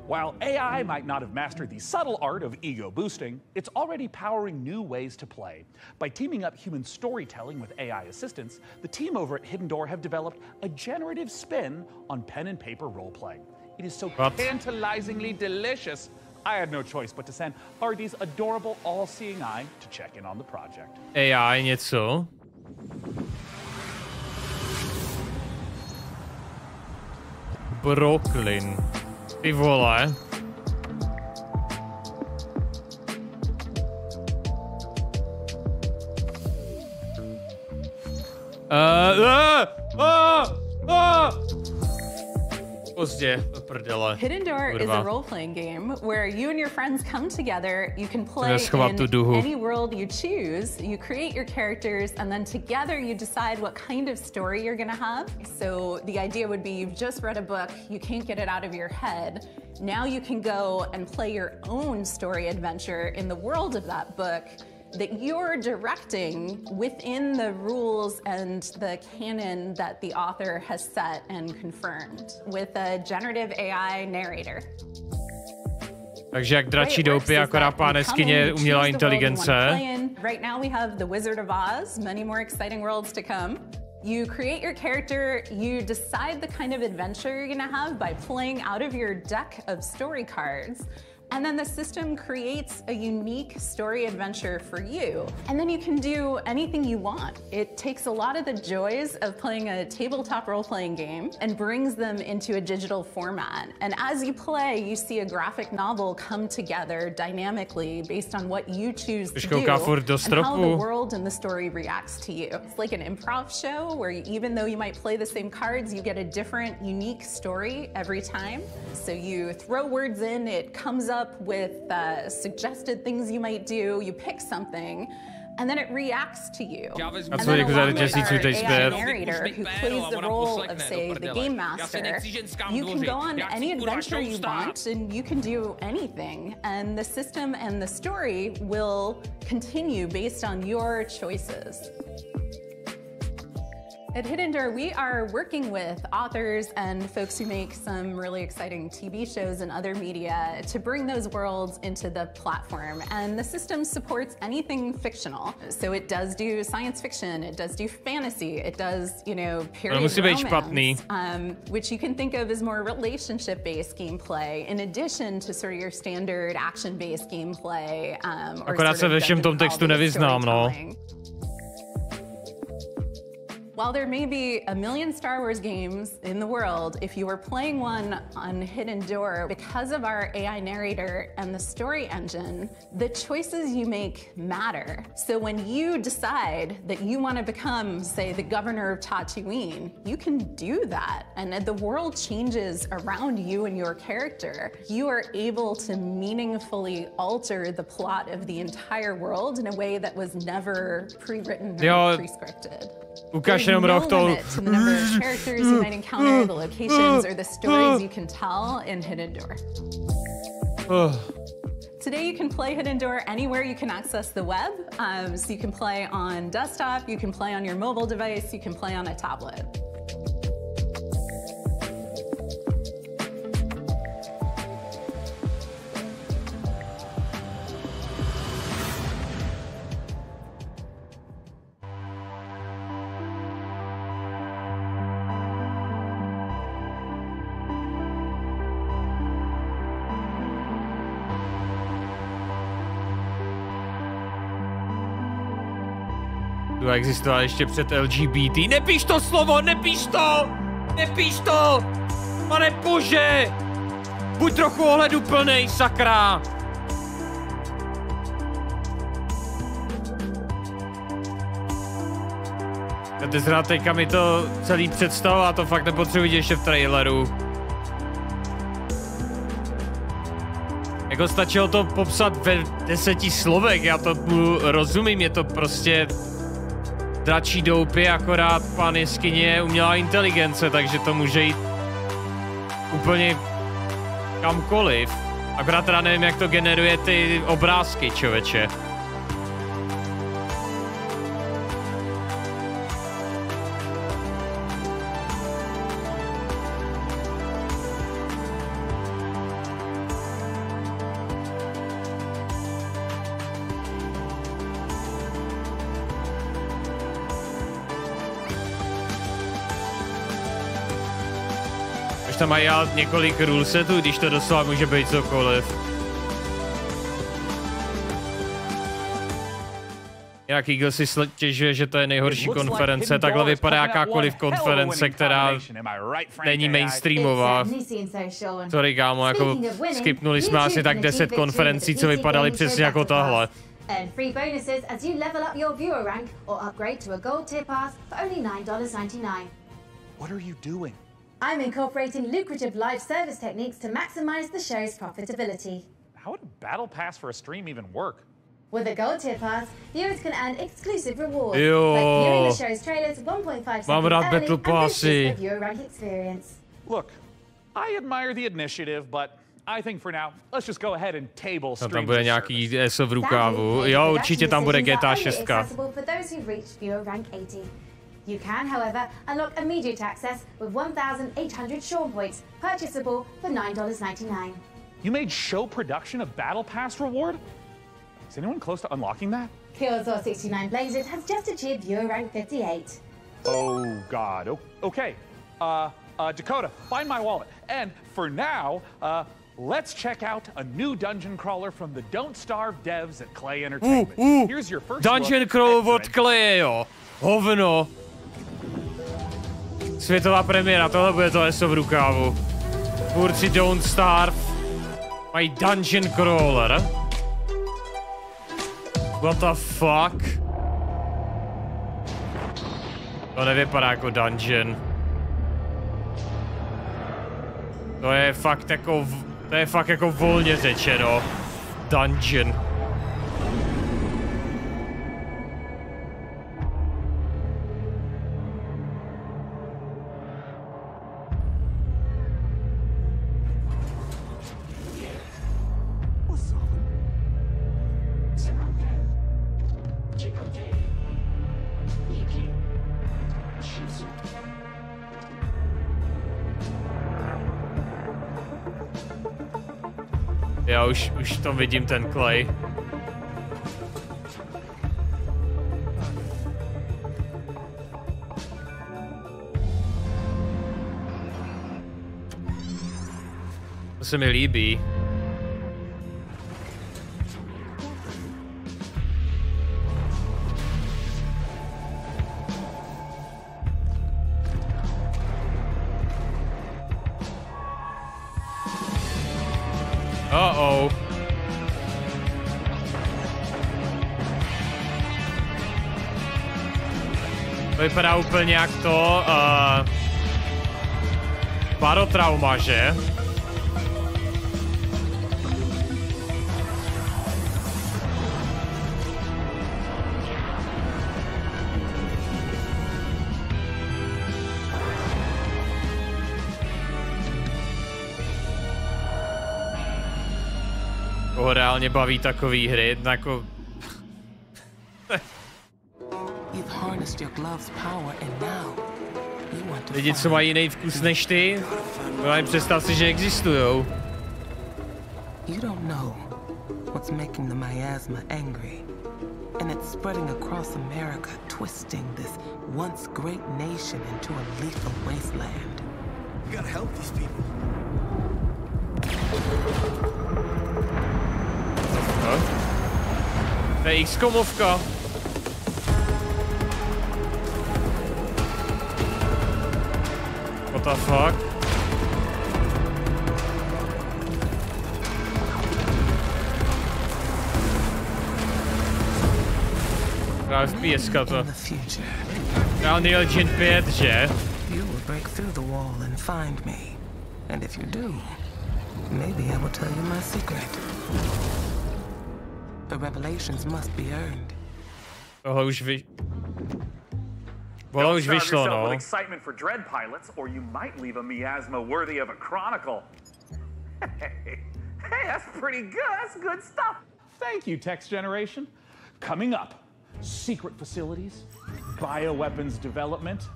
While AI might not have mastered the subtle art of ego boosting, it's already powering new ways to play. By teaming up human storytelling with AI assistance, the team over at Hidden Door have developed a generative spin on pen and paper role-playing. It is so tantalizingly delicious, I had no choice but to send Herdyn's adorable all-seeing eye to check in on the project. AI něco. Brooklyn. Ty vole. Pozdě, prdele. Hidden Door is a role-playing game where you and your friends come together. You can play in any world you choose. You create your characters, and then together you decide what kind of story you're gonna have. So the idea would be you've just read a book, you can't get it out of your head. Now you can go and play your own story adventure in the world of that book that you're directing within the rules and the canon that the author has set and confirmed with a generative AI narrator. Takže jak dračí doupy, akorát pán jeskyně umělá inteligence. Right now we have the Wizard of Oz, many more exciting worlds to come. You create your character, you decide the kind of adventure you're gonna have by playing out of your deck of story cards. And then the system creates a unique story adventure for you. And then you can do anything you want. It takes a lot of the joys of playing a tabletop role-playing game and brings them into a digital format. And as you play, you see a graphic novel come together dynamically based on what you choose to do and how the world and the story reacts to you. It's like an improv show where even though you might play the same cards, you get a different, unique story every time. So you throw words in, it comes up with suggested things you might do, you pick something, and then it reacts to you. And then along with our AI narrator who plays the role of, say, the game master, you can go on any adventure you want and you can do anything. And the system and the story will continue based on your choices. At Hidden Door, we are working with authors and folks who make some really exciting TV shows and other media to bring those worlds into the platform. And the system supports anything fictional. So it does do science fiction, it does do fantasy, it does, you know, period romance, which you can think of as more relationship-based gameplay, in addition to sort of your standard action-based gameplay. Akorát se ve všem tom textu nevyznám, no. While there may be a million Star Wars games in the world, if you were playing one on Hidden Door, because of our AI narrator and the story engine, the choices you make matter. So when you decide that you want to become, say, the governor of Tatooine, you can do that. And the world changes around you and your character. You are able to meaningfully alter the plot of the entire world in a way that was never pre-written or pre-scripted. Ukáž jenom rok to. To the number of characters you might encounter, the locations, or the stories you can tell in Hidden Door. Today you can play Hidden Door anywhere you can access the web. So you can play on desktop, you can play on your mobile device, you can play on a tablet. To existoval ještě před LGBT. Nepíš to slovo, nepíš to! Nepíš to! Pane bože! Buď trochu ohleduplnej, sakra! Teď zhrát teďka mi to celý představil a to fakt nepotřebuji vidět ještě v traileru. Jako stačilo to popsat ve 10 slovech, já to rozumím, je to prostě dračí doupy, akorát pán jeskyně umělá inteligence, takže to může jít úplně kamkoliv. Akorát teda nevím, jak to generuje ty obrázky, člověče. tam mají několik rule setů, když to doslova může být cokoliv. Jak Eagle si stěžuje, že to je nejhorší konference, takhle vypadá jakákoliv konference, která není mainstreamová. Sorry kámo, jako skipnuli jsme asi tak 10 konferencí, co vypadaly přesně jako tahle. Earn free bonuses as you level up your viewer rank or upgrade to a gold tier pass for only $9.99. What are you doing? I'm incorporating lucrative live service techniques to maximize the show's profitability. How would a battle pass for a stream even work? With a gold tier pass, viewers can earn exclusive rewards, Jo. like viewing the show's trailers 1.5 seconds Mám rád early battle and boosting passy. the viewer rank experience. Look, I admire the initiative, but I think for now, let's just go ahead and table streams. Tam bude nějaký ESO v rukávu. Jo, určitě tam bude GTA 6. Accessible for those who reach viewer rank 80. You can, however, unlock immediate access with 1,800 Sean points, purchasable for $9.99. You made show production a battle pass reward? Is anyone close to unlocking that? Killzor 69 Blazed has just achieved viewer rank 58. Oh God. Okay. Dakota, find my wallet. And for now, let's check out a new dungeon crawler from the Don't Starve devs at Clay Entertainment. Here's your first Dungeon crawler od Claye, jo. Hovno. Světová premiéra, tohle bude to ESO v rukávu. Tvůrci Don't Starve mají Dungeon crawler. What the fuck? To nevypadá jako dungeon. To je fakt jako volně řečeno. Dungeon. Já už v tom vidím ten Clay. To se mi líbí. Uh-oh. To vypadá úplně jak to, Barotrauma, že? Koho reálně baví takový hry, jako... Lidi, co mají jiný vkus než ty, ale představ si, že existujou. You don't know what's making the miasma angry, and it's spreading across America, twisting this once great nation into a lethal wasteland. You gotta help these people. To je X-komovka. What the fuck? Právě FPS-ka to. Unreal Engine 5, že? You will break through the wall and find me. And if you do, maybe I will tell you my secret. The revelations must be earned. Tohle už vyšlo, no. Excitement for Dread pilots, or you might leave a miasma worthy of a chronicle. Hey, that's pretty good. That's good stuff. Thank you, Text Generation. Coming up, secret facilities, bioweapons development,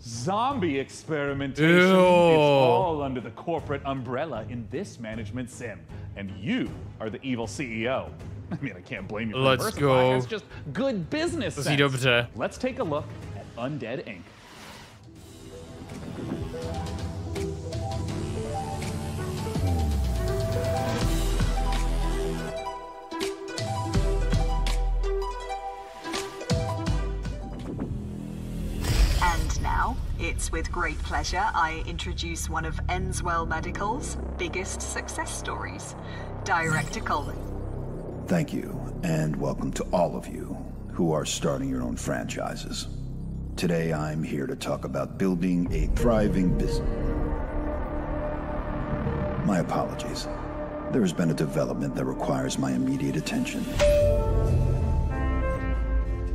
zombie experimentation. Ew. It's all under the corporate umbrella in this management sim, and you are the evil CEO. I mean, I can't blame you for Let's go. It's just good business sense. Dobře. Let's take a look at Undead Inc. with great pleasure, I introduce one of Enswell Medical's biggest success stories, Director Coleman. Thank you, and welcome to all of you who are starting your own franchises. Today I'm here to talk about building a thriving business. My apologies. There has been a development that requires my immediate attention.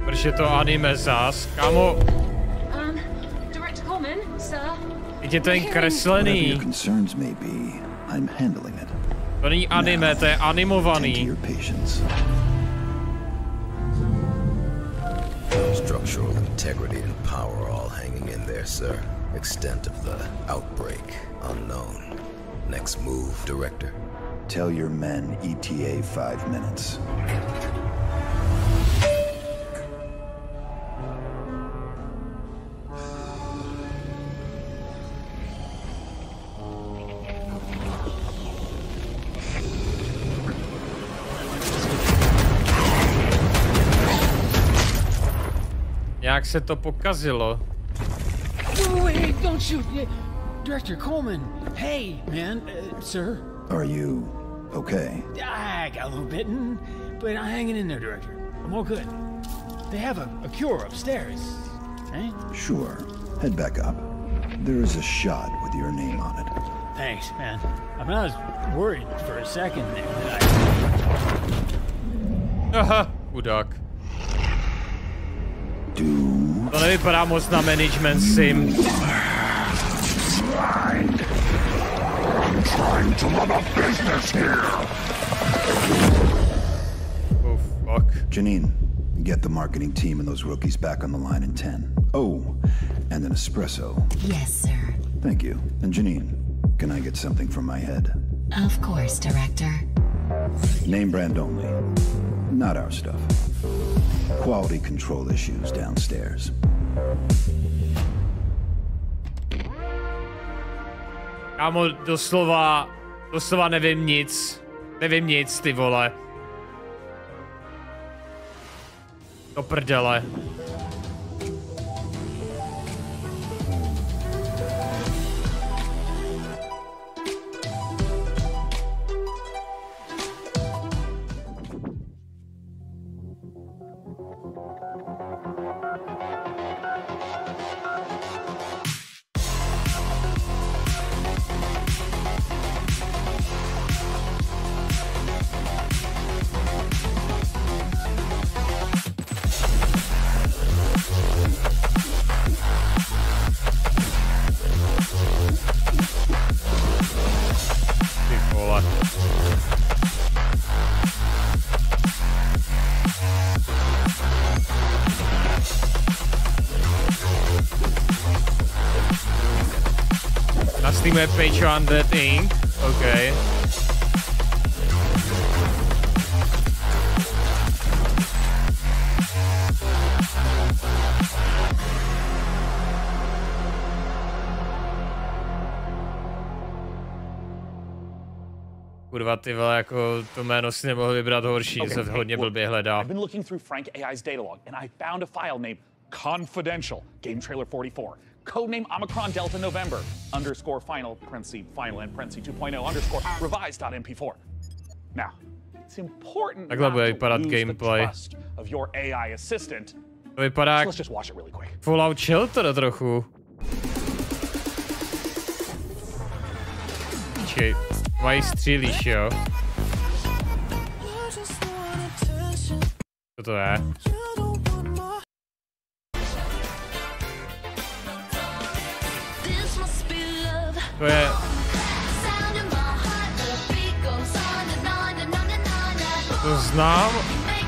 Proč je to anime zás? Kámo, Director Coleman, sir. je to jen kreslený. Whatever your concerns may be, I'm handling it. To není anime, to je animovaný. Structural integrity and power all hanging in there, sir. Extent of the outbreak unknown. Next move, Director. Tell your men ETA 5 minutes. Jak se to pokazilo? Wait, don't shoot! Director Coleman! Hey, man, sir. Are you okay? I got a little bitten, but I'm hanging in there, Director. I'm all good. They have a cure upstairs, eh? Sure. Head back up. There is a shot with your name on it. Thanks, man. I mean, I was worried for a second there that Aha, chudák. To nevypadá moc na management sim. I'm trying to run a business here. Oh, fuck. Janine, get the marketing team and those rookies back on the line in 10. Oh, and an espresso. Yes, sir. Thank you. And Janine, can I get something from my head? Of course, Director. Name brand only. Not our stuff. Quality control issues downstairs. Kámo, doslova nevím nic. Nevím nic, ty vole. Do prdele. Nastreamuje Patreon Dead Inc. OK. Kurva, ty vole, jako to jméno si nemohl vybrat horší, se hodně blbě hledá. I've been looking through Frank AI's data log and I found a file named Confidential Game Trailer 44. Codename Omicron Delta November _ final and parenthesis 2.0 _ revised.mp4. Now, it's important not to lose the trust of your AI assistant. To vypadá so let's just watch it really quick. Fallout Shelter trochu. Počkej, mají střílíš, jo? Co to je? To je... To znám.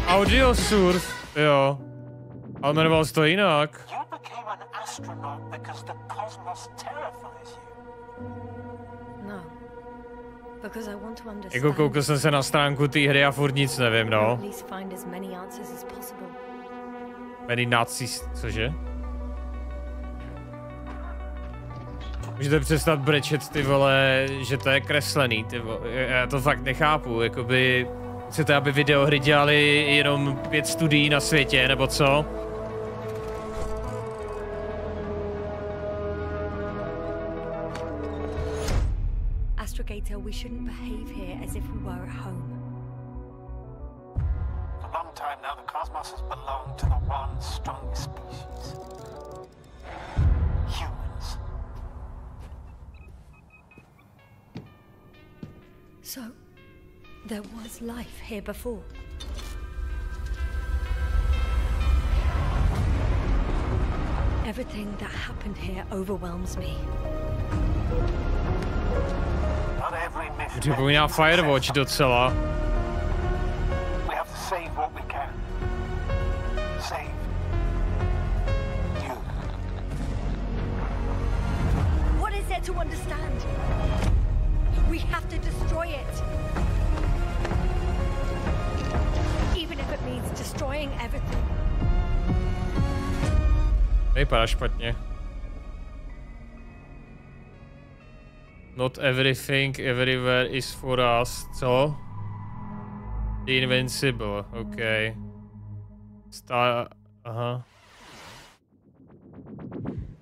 Audiosurf, jo. Ale jmenoval se to jinak. Jako koukal jsem se na stránku té hry a furt nic nevím, no. Many Nazis, cože? Můžete přestat brečet, ty vole, že to je kreslený, ty vole. Já to fakt nechápu, jakoby... Chcete, aby videohry dělali jenom 5 studií na světě, nebo co? Astrogator, we shouldn't behave here as if we were at home. For a long time now, the cosmos has belonged to the one strong species. Humans. So, there was life here before. Everything that happened here overwhelms me. Not every mission. Připomíná Firewatch docela. We have to save what we can. Save you. What is there to understand? We have to destroy it. Even if it means destroying everything. Vypadá špatně. Not everything everywhere is for us. Co? Invincible, okay. Aha.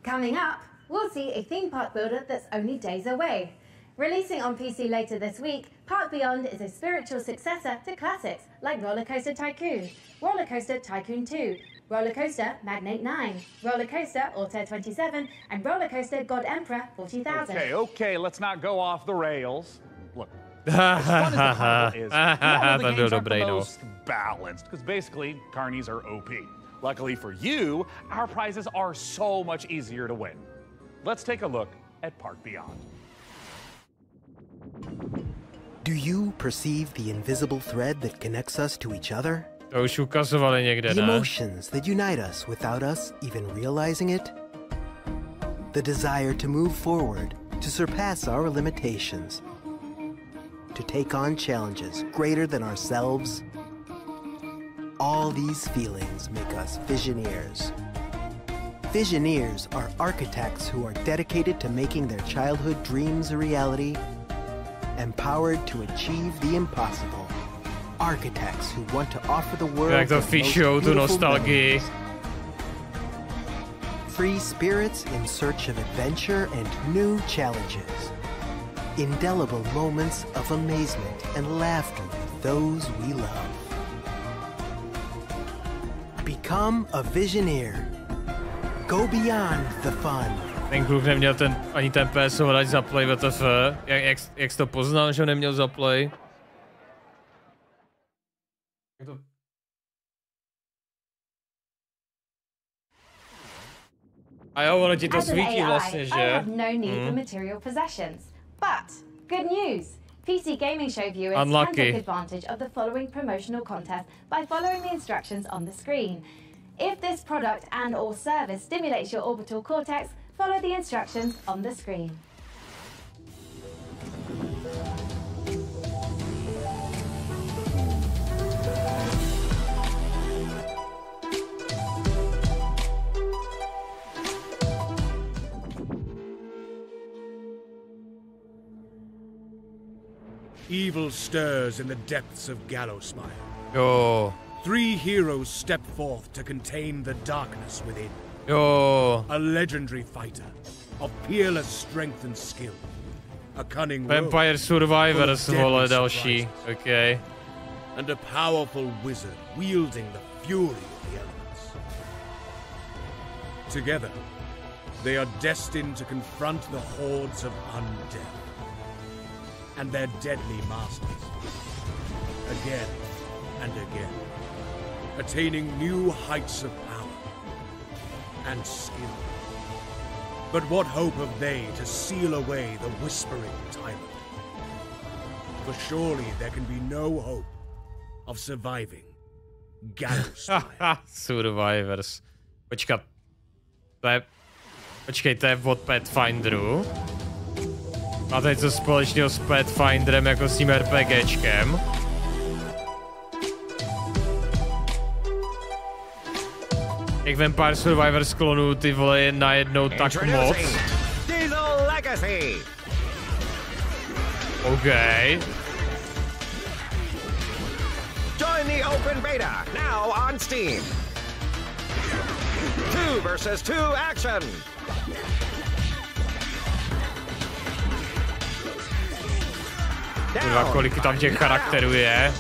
Coming up, we'll see a theme park builder that's only days away. Releasing on PC later this week, Park Beyond is a spiritual successor to classics like Roller Coaster Tycoon, Roller Coaster Tycoon 2, Roller Coaster Magnate 9, Roller Coaster Altair 27, and Roller Coaster God Emperor 40,000. Okay, let's not go off the rails. Look, as fun as the carnival is, all the games aren't the most balanced, because basically, carnies are OP. Luckily for you, our prizes are so much easier to win. Let's take a look at Park Beyond. Do you perceive the invisible thread that connects us to each other? To už ukazovali někde, The ne? emotions that unite us without us even realizing it? The desire to move forward, to surpass our limitations, to take on challenges greater than ourselves? All these feelings make us Visioneers. Visioneers are architects who are dedicated to making their childhood dreams a reality, empowered to achieve the impossible. Architects who want to offer the world Jak to fišou tu nostalgii. Free spirits in search of adventure and new challenges. Indelible moments of amazement and laughter with those we love. Become a Visioneer. Go beyond the fun. Ten kluk neměl ani ten PS ovladač za Play WTF. Jak jsi to poznal, že ho neměl za Play? A jo, ono ti to svítí vlastně, že? I have no need for material possessions. But, good news! PC Gaming Show viewers can take advantage of the following promotional contest by following the instructions on the screen. If this product and/or service stimulates your orbital cortex, follow the instructions on the screen. Evil stirs in the depths of Gallowsmire. Oh. 3 heroes step forth to contain the darkness within. Oh. A legendary fighter of peerless strength and skill. A cunning Vampire Survivors, vole, další. Okay. And a powerful wizard wielding the fury of the elements. Together, they are destined to confront the hordes of undead and their deadly masters, again and again, attaining new heights of power and skill. But what hope have they to seal away the whispering tyrant? For surely there can be no hope of surviving Gallowsmire. Survivors. Počkat. Počkej, to je od Pathfinderu. A teď co společného s Pathfinderem jako s tím RPGčkem. Jak Vampire Survivors klonů ty vole je najednou tak moc. Diesel Legacy. OK. Join the open beta now on Steam. 2 versus 2 action. Kurva, kolik tam těch charakterů je.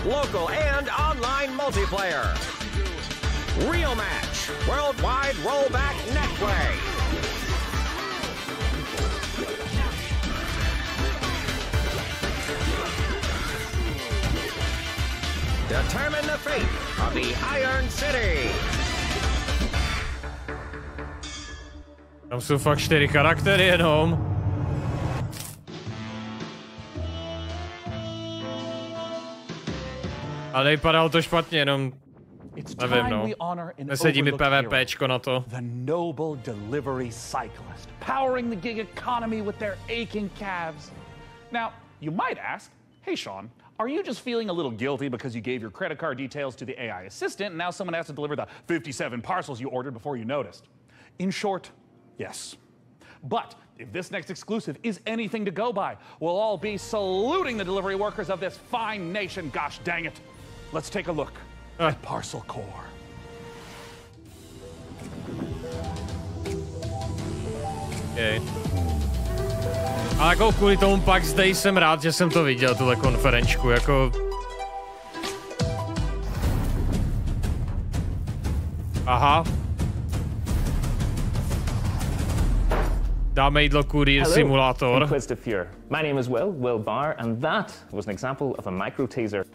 Local and online multiplayer. Real match. Worldwide rollback netplay. Determine the fate of the Iron City. Tam jsou fakt 4 charaktery jenom. Ale nevypadalo to špatně, jenom nevím, no. Nesedí mi PvPčko na to. The noble delivery cyclist, powering the gig economy with their aching calves. Now, you might ask, hey Sean, are you just feeling a little guilty because you gave your credit card details to the AI assistant and now someone has to deliver the 57 parcels you ordered before you noticed? In short, yes. But if this next exclusive is anything to go by, we'll all be saluting the delivery workers of this fine nation, gosh dang it. Let's take a look at Parcel Core. Okay. A jako kvůli tomu pak zde jsem rád, že jsem to viděl, tuhle konferenčku, jako... Aha. Dáme jídlo Courier Simulator. My name is Will Barr, and that was an example of a micro teaser.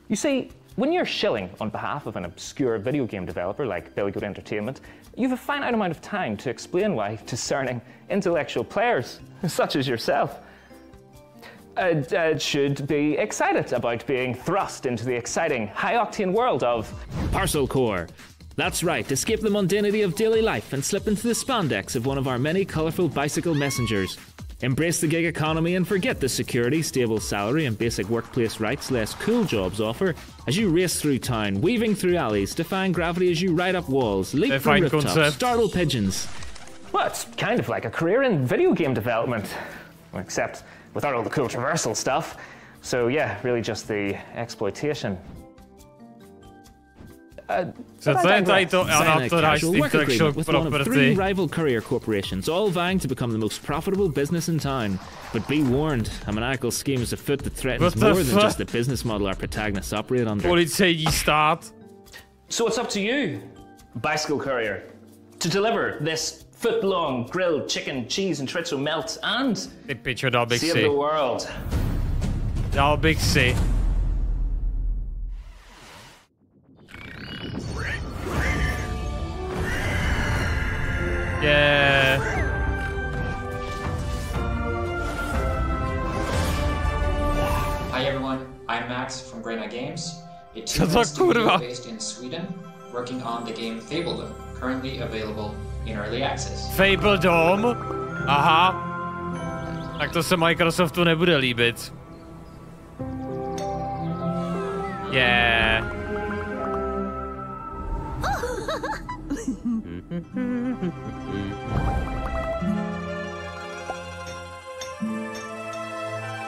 You see, when you're shilling on behalf of an obscure video game developer like Billy Goat Entertainment, you have a finite amount of time to explain why discerning intellectual players, such as yourself, should be excited about being thrust into the exciting, high-octane world of Parcel Core. That's right, escape the mundanity of daily life and slip into the spandex of one of our many colourful bicycle messengers. Embrace the gig economy and forget the security, stable salary and basic workplace rights less cool jobs offer as you race through town, weaving through alleys, defying gravity as you ride up walls, leap from rooftops, startle pigeons. Well, it's kind of like a career in video game development, except without all the cool traversal stuff. So yeah, really just the exploitation. Co to je tady to unauthorized intellectual with one of property? 3 rival courier corporations, all vying to become the most profitable business in town. But be warned, a maniacal scheme is afoot that threatens more than just the business model our protagonists operate under. Policejní stát. So it's up to you, bicycle courier, to deliver this foot-long grilled chicken, cheese and chorizo melt and save the world. Dal bych si. Yeah. Hi everyone, I'm Max from Grey Knight Games, a two-man studio based in Sweden, working on the game Fabledom, currently available in early access. Fabledom? Aha. Tak to se Microsoftu nebude líbit. Yeah.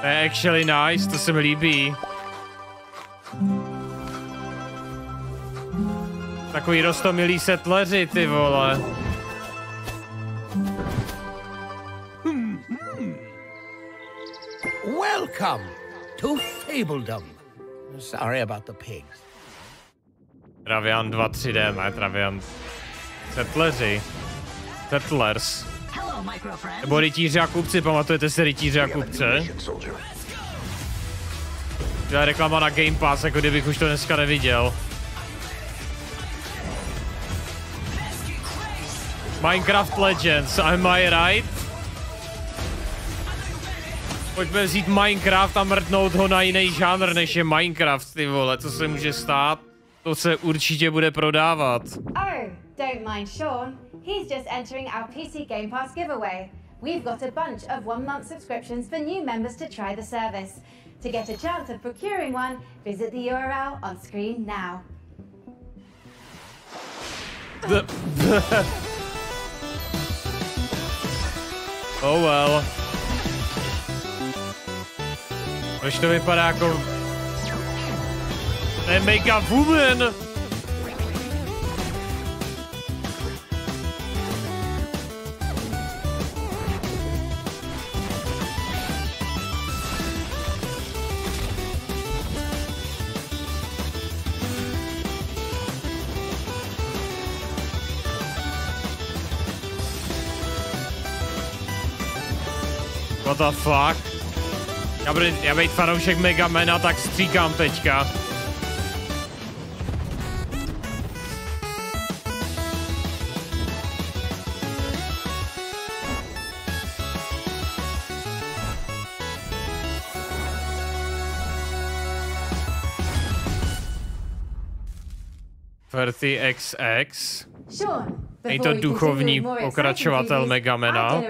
To je actually nice, to se mi líbí. Takový rostomilý settleri, ty vole. Welcome to Fabledom. Sorry about the pigs. Travian 2 3D, ne Travian. Settleri. Settlers. Nebo rytíři a kupci, pamatujete si rytíři a kupce? To je reklama na Game Pass, jako kdybych už to dneska neviděl. Minecraft Legends, am I right? Pojďme vzít Minecraft a mrtnout ho na jiný žánr, než je Minecraft, ty vole, co se může stát? To se určitě bude prodávat. Oh, don't mind Sean. He's just entering our PC Game Pass giveaway. We've got a bunch of 1-month subscriptions for new members to try the service. To get a chance of procuring one, visit the URL on screen now. Oh well. Proč to vypadá jako... To je Mega Woman! What the fuck? Já být fanoušek Megamana, tak stříkám teďka. XX. Je to duchovní pokračovatel Megamana.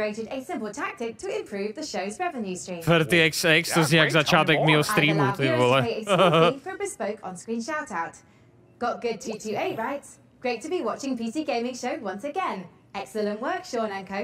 XX, to zní jak začátek mýho streamu, ty vole. Got good 228 rights. Great to be watching PC Gaming Show once again. Excellent work, Sean and Co.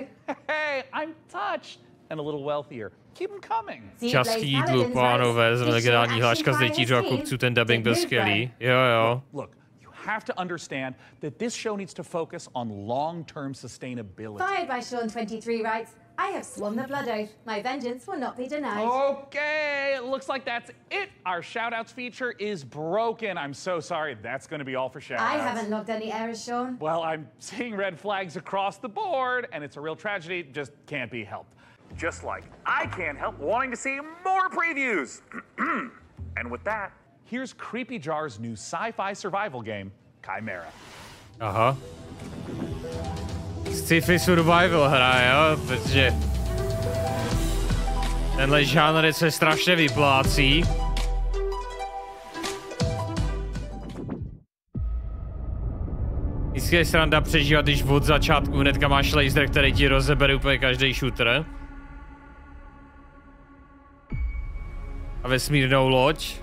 Hey, I'm touched and a little wealthier. Keep them coming. Čas k jídlu, pánové, jsem legendární hláška z dětířů a kupců, ten dubbing byl skvělý. Jo. Look, you have to understand that this show needs to focus on long-term sustainability. Fired by Sean 23 writes, I have sworn the blood oath. My vengeance will not be denied. Okay, it looks like that's it. Our shoutouts feature is broken. I'm so sorry. That's going to be all for shoutouts. I haven't logged any errors, Sean. Well, I'm seeing red flags across the board, and it's a real tragedy. Just can't be helped. Just like I can't help wanting to see more previews. And with that, here's Creepy Jar's new sci-fi survival game, Chimera. Aha. Sci-fi survival hra, jo, protože tenhle žánr se strašně vyplácí. Vždycky je sranda přežívat, když od začátku hnedka máš laser, který ti rozebere úplně každý shooter. A vesmírnou loď.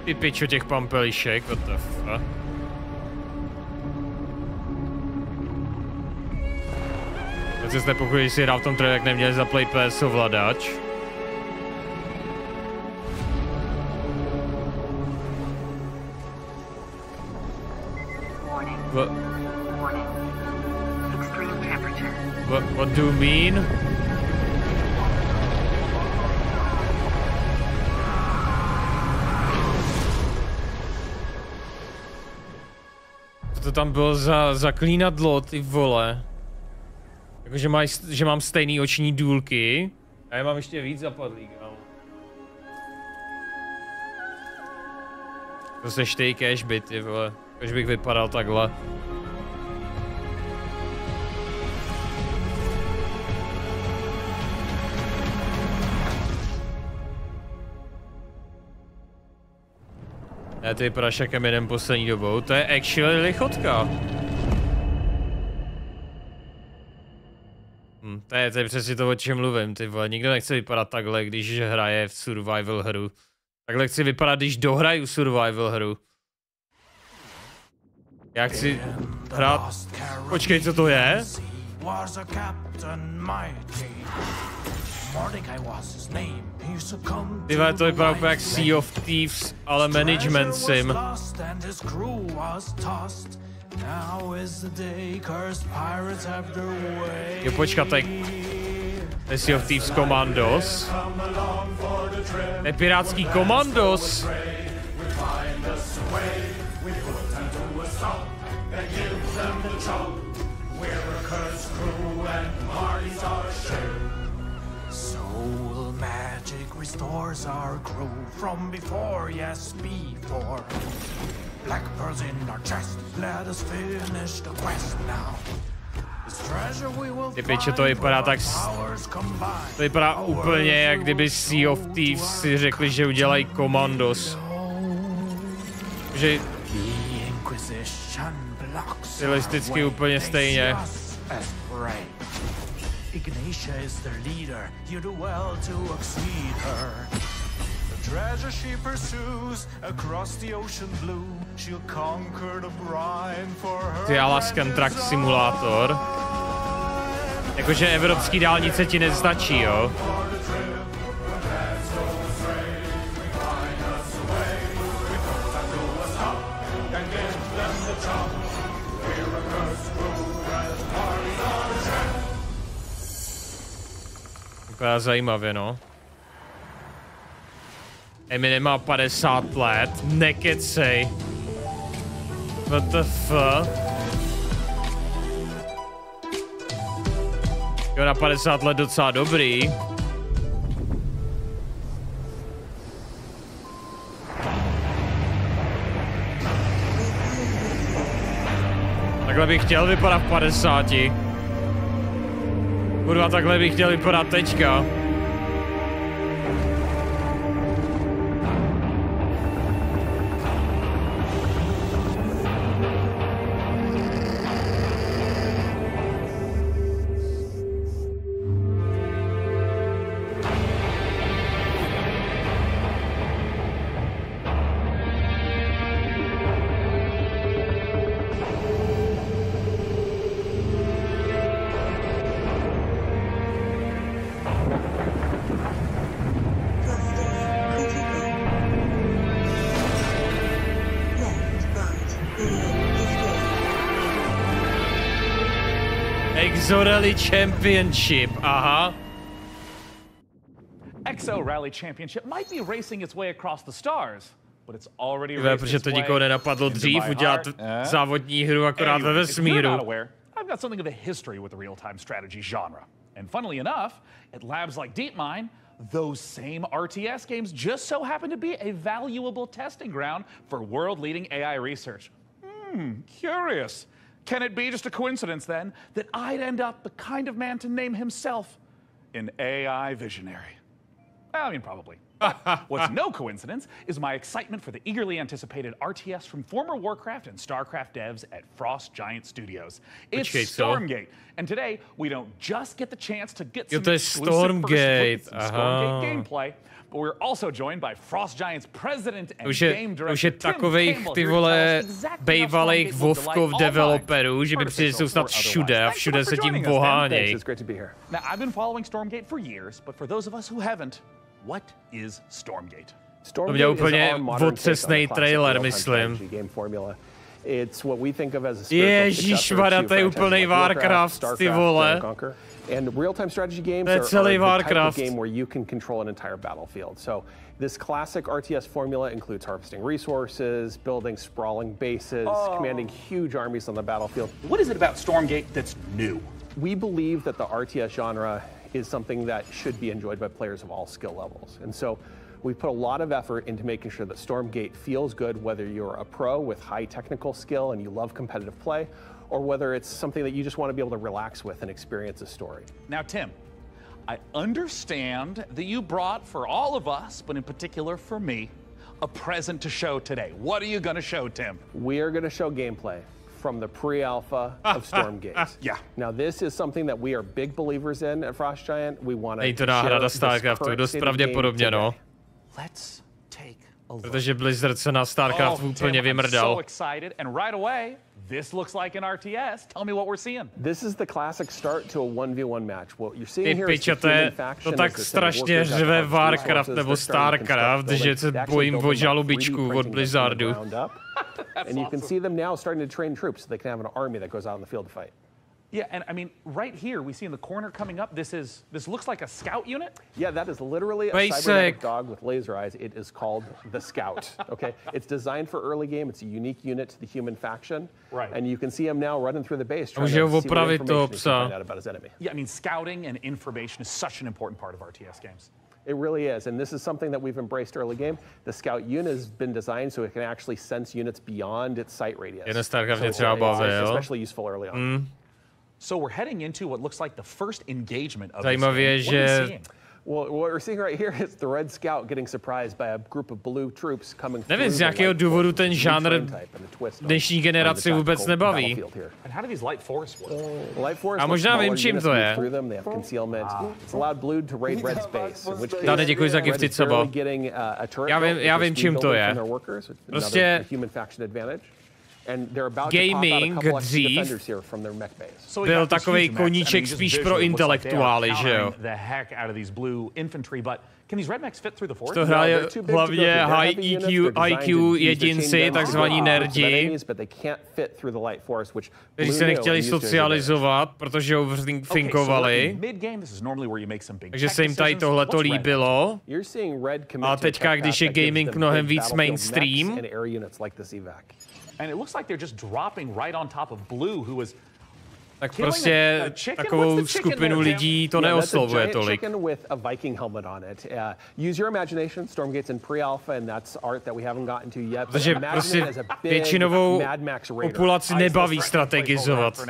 Ty pičo těch pampelišek, what the fuck. Já se znepokojuji, když si hrál v tom traileru, jak neměli za Play PS ovladač. What do you mean? To tam bylo za zaklínadlo, ty vole. Jakože že mám stejný oční důlky. A já mám ještě víc zapadlý, kámo. To seš ty cashby, ty vole. Když bych vypadal takhle. Ne, ty vypadáš jak Eminem poslední dobou, to je actually lichotka. To je přesně to, o čem mluvím, ty vole. Nikdo nechce vypadat takhle, když hraje v survival hru. Takhle chci vypadat, když dohraju survival hru. Já chci hrát... Počkej, co to je? Ty vole, to vypadá úplně jak Sea of Thieves, ale management sim. Jo, počkat, to je Sea of Thieves Commandos. To je pirátský Commandos. Soul magic restores our crew from before, yes, before. Black pearls in our chest, let us finish the quest now. Ty piče, to vypadá tak... To vypadá úplně, jak kdyby Sea of Thieves si řekli, že udělají Commandos. Že... Stylisticky úplně stejně. Ignatia is their leader. You do well to exceed her. The treasure she pursues across the ocean blue. She'll conquer the brine for her. Ty Alaskan Truck Simulator. Jakože evropský dálnice ti nestačí, jo? Vypadá zajímavě, no. Eminem má 50 let, nekecej. What the fuck? Jo, na 50 let docela dobrý. Takhle bych chtěl vypadat v 50. Kurva, takhle bych chtěl vypadat teďka. Exo Rally Championship, aha. Exo Rally Championship might be racing its way across the stars, but it's already Protože to nikoho nenapadlo dřív udělat závodní hru akorát ve vesmíru. I've got something of a history with the real-time strategy genre. And funnily enough, at labs like DeepMind, those same RTS games just so happen to be a valuable testing ground for world-leading AI research. Curious. Can it be just a coincidence, then, that I'd end up the kind of man to name himself an AI visionary? I mean, probably. What's no coincidence is my excitement for the eagerly anticipated RTS from former Warcraft and StarCraft devs at Frost Giant Studios. It's Stormgate, and today we don't just get the chance to get some exclusive Stormgate gameplay, but we're also joined by Frost Giant's president and game director. Už je takových ty vole bejvalých Vovkov developerů, že by jsou snad všude a všude se tím pohánějí. Now, I've been following Stormgate for years, but for those of us who haven't, what is Stormgate? To měl úplně otřesnej trailer, myslím. Ježišmarja, to je úplnej Warcraft, ty vole. And real-time strategy games are the type of game where you can control an entire battlefield. So this classic RTS formula includes harvesting resources, building sprawling bases, commanding huge armies on the battlefield. What is it about Stormgate that's new? We believe that the RTS genre is something that should be enjoyed by players of all skill levels. And so we put a lot of effort into making sure that Stormgate feels good, whether you're a pro with high technical skill and you love competitive play, or whether it's something that you just want to be able to relax with and experience a story. Now, Tim, I understand that you brought for all of us, but in particular for me, a present to show today. What are you going to show, Tim? We are going to show gameplay from the pre-alpha of Stormgate. Yeah. Now, this is something that we are big believers in at Frost Giant. We want to share this current state of the game today. Let's take a look. Protože Blizzard se na StarCraft úplně vymrdal. I'm so excited, and right away, this looks like an RTS. Tell me what we're seeing. This is the classic start to a 1v1 match. What you're seeing here is the human faction. To tak strašně řve Warcraft nebo StarCraft, že se bojím o žalubičku od Blizzardu. And you can see them now starting to train troops so they can have an army that goes out in the field to fight. Yeah, and I mean, right here, we see in the corner coming up, this looks like a scout unit? Yeah, that is literally a cybernetic dog with laser eyes. It is called the Scout, okay? It's designed for early game. It's a unique unit to the human faction. Right. And you can see him now running through the base trying to see what information he can find out about his enemy. Yeah, I mean, scouting and information is such an important part of RTS games. It really is, and this is something that we've embraced early game. The Scout unit has been designed so it can actually sense units beyond its sight radius. So it's especially useful early on. So we're heading into what looks like the first engagement of this game. What are we seeing? Well, what we're seeing right here is the Red Scout getting surprised by a group of blue troops coming through. Nevím, z jakého důvodu ten žánr dnešní generaci vůbec nebaví. And how do these light forests work? A možná vím, čím to je. Dane, děkuji za gifty, Cebo. Já vím, čím to je. Prostě gaming dřív byl takovej koníček spíš pro intelektuály, že jo? To hraje hlavně high IQ jedinci, takzvaní nerdi, kteří se nechtěli socializovat, protože overthinkovali, takže se jim tady tohleto líbilo. A teďka, když je gaming mnohem víc mainstream, and it looks like they're just dropping right on top of Blue, who was Tak prostě takovou skupinu lidí to neoslovuje tolik. With a Viking helmet on it. Use your imagination. Stormgate's in pre-alpha, and that's art that we haven't gotten to yet. Takže prostě většinovou populaci nebaví strategizovat.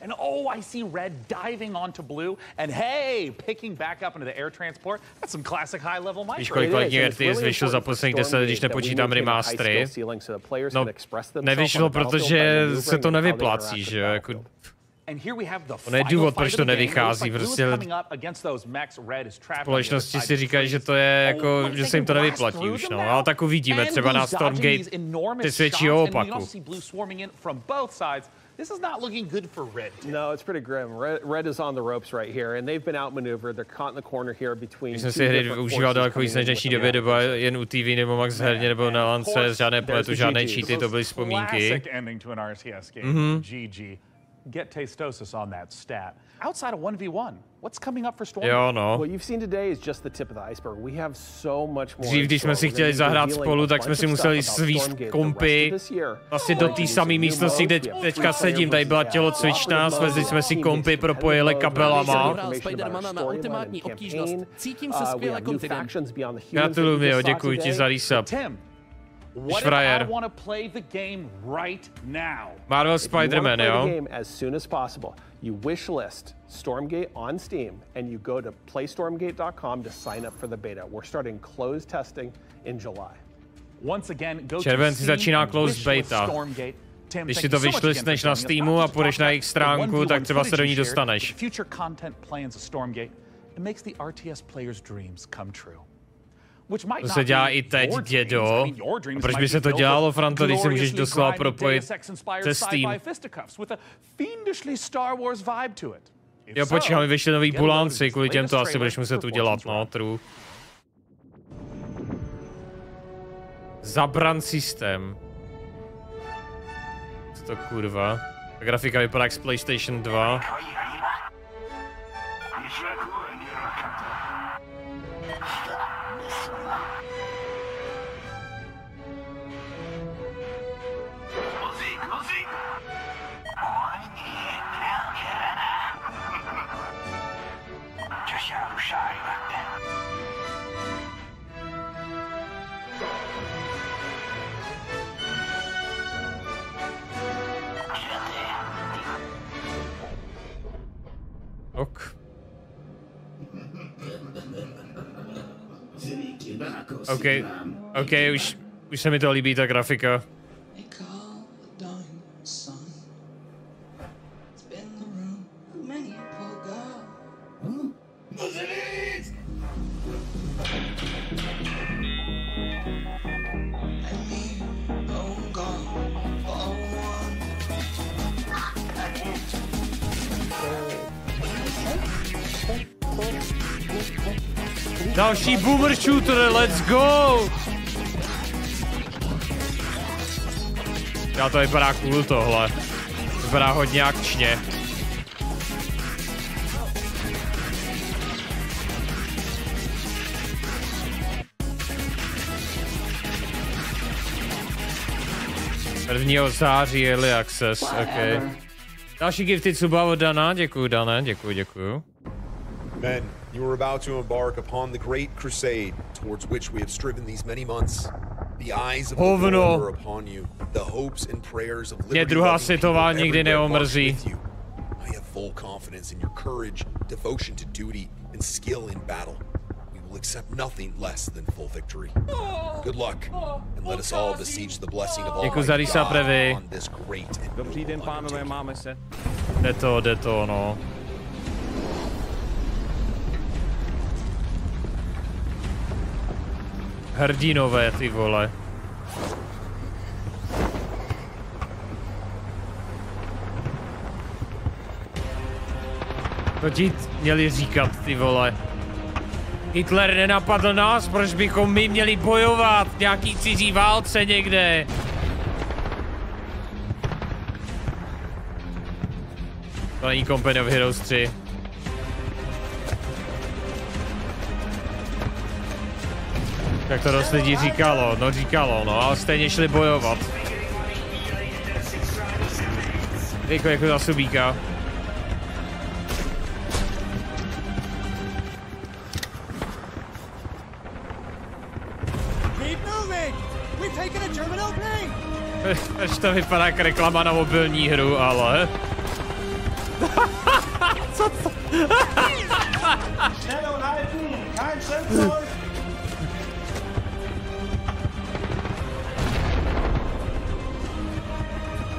And oh, I see red diving onto blue, and hey, picking back up into the air transport. That's some classic high-level micro. Víš, kolik kvalitních RTS vyšlo za posledních 10 let, když nepočítám remastery? No, nevyšlo, protože se to nevyplácí, že jo? Jako... On je důvod, proč to nevychází, prostě společnosti si říkají, že to je jako, že se jim to nevyplatí už, no, ale tak uvidíme, třeba na Stormgate přesvědčí o opaku. This is not looking good for Red. No, it's pretty grim. Red is on the ropes right here, and they've been outmaneuvered. They're caught in the corner here between. Když jsem si hry užíval daleko víc než dnešní době, nebo jen u TV, nebo Max Herdyn, nebo na lance, žádné pletu, žádné cheaty, to byly vzpomínky. GG. Get Tastosis on that stat. Outside of 1v1, what's coming up for Stormgate? Jo, no. What you've seen today is just the tip of the iceberg. We have so much more. Dřív, když jsme si chtěli zahrát spolu, tak jsme si museli svíst kompy vlastně do té samé místnosti, kde teďka sedím. Tady byla tělocvičná, svezli jsme si kompy, propojili kabelama. Gratuluju mi, jo, děkuji ti za resub. Šfrajer. Marvel Spider-Man, jo? You wishlist Stormgate on Steam, and you go to playstormgate.com to sign up for the beta. We're starting closed testing in July. Once again, go to červenci začíná closed beta. Když si to vyšlistneš na Steamu a půjdeš na jejich stránku, tak třeba se do ní dostaneš. Future content plans of Stormgate, it makes the RTS players' dreams come true. To se dělá i teď, dědo. A proč by se to dělalo, Franto, když se můžeš doslova propojit se Steam? Jo, počkej, mi vyšli nový bulánci, kvůli těm to asi budeš muset udělat, no, true. Zabran systém. Co to kurva? Ta grafika vypadá jak z PlayStation 2. Ok. OK, už se mi to líbí, ta grafika. Další boomer shooter, let's go! Já to vypadá cool tohle. Vypadá hodně akčně. Prvního září early access, ok. Další gifty Cuba od Dana, děkuju Dane, děkuju. Men, you are about to embark upon the great crusade towards which we have striven these many months. The eyes of the world are upon you. The hopes and prayers of liberty. Druhá světová nikdy neomrzí. I have full confidence in your courage, devotion to duty, and skill in battle. We will accept nothing less than full victory. Good luck, and let us all besiege the blessing of Almighty God on this great and Dobrý den, pánové, máme se. Jde to, no. Hrdinové, ty vole. To ti měli říkat, ty vole. Hitler nenapadl nás, proč bychom my měli bojovat v nějaký cizí válce někde? To není Company of Heroes 3. Tak to dost lidí říkalo, no, ale stejně šli bojovat. Děkuji jako za subíka. Až to vypadá jak reklama na mobilní hru, ale... Co to?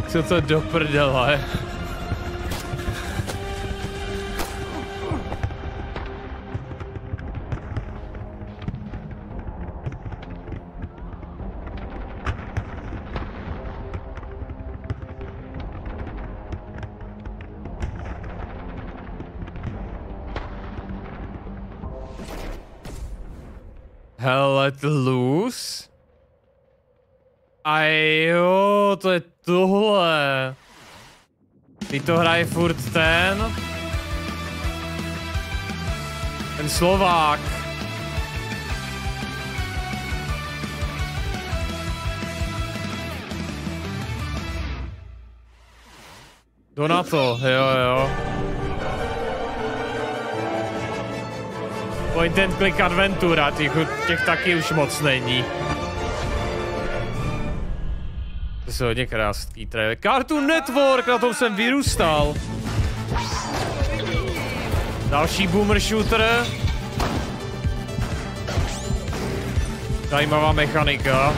Co to do prdele? Let loose? A jo, to je tohle. Teď to hraje furt ten Slovák. Donato, jo. Point and click adventura, těch taky už moc není. To jsou hodně krásný trailer. Cartoon Network, na tom jsem vyrůstal. Další boomer shooter. Zajímavá mechanika.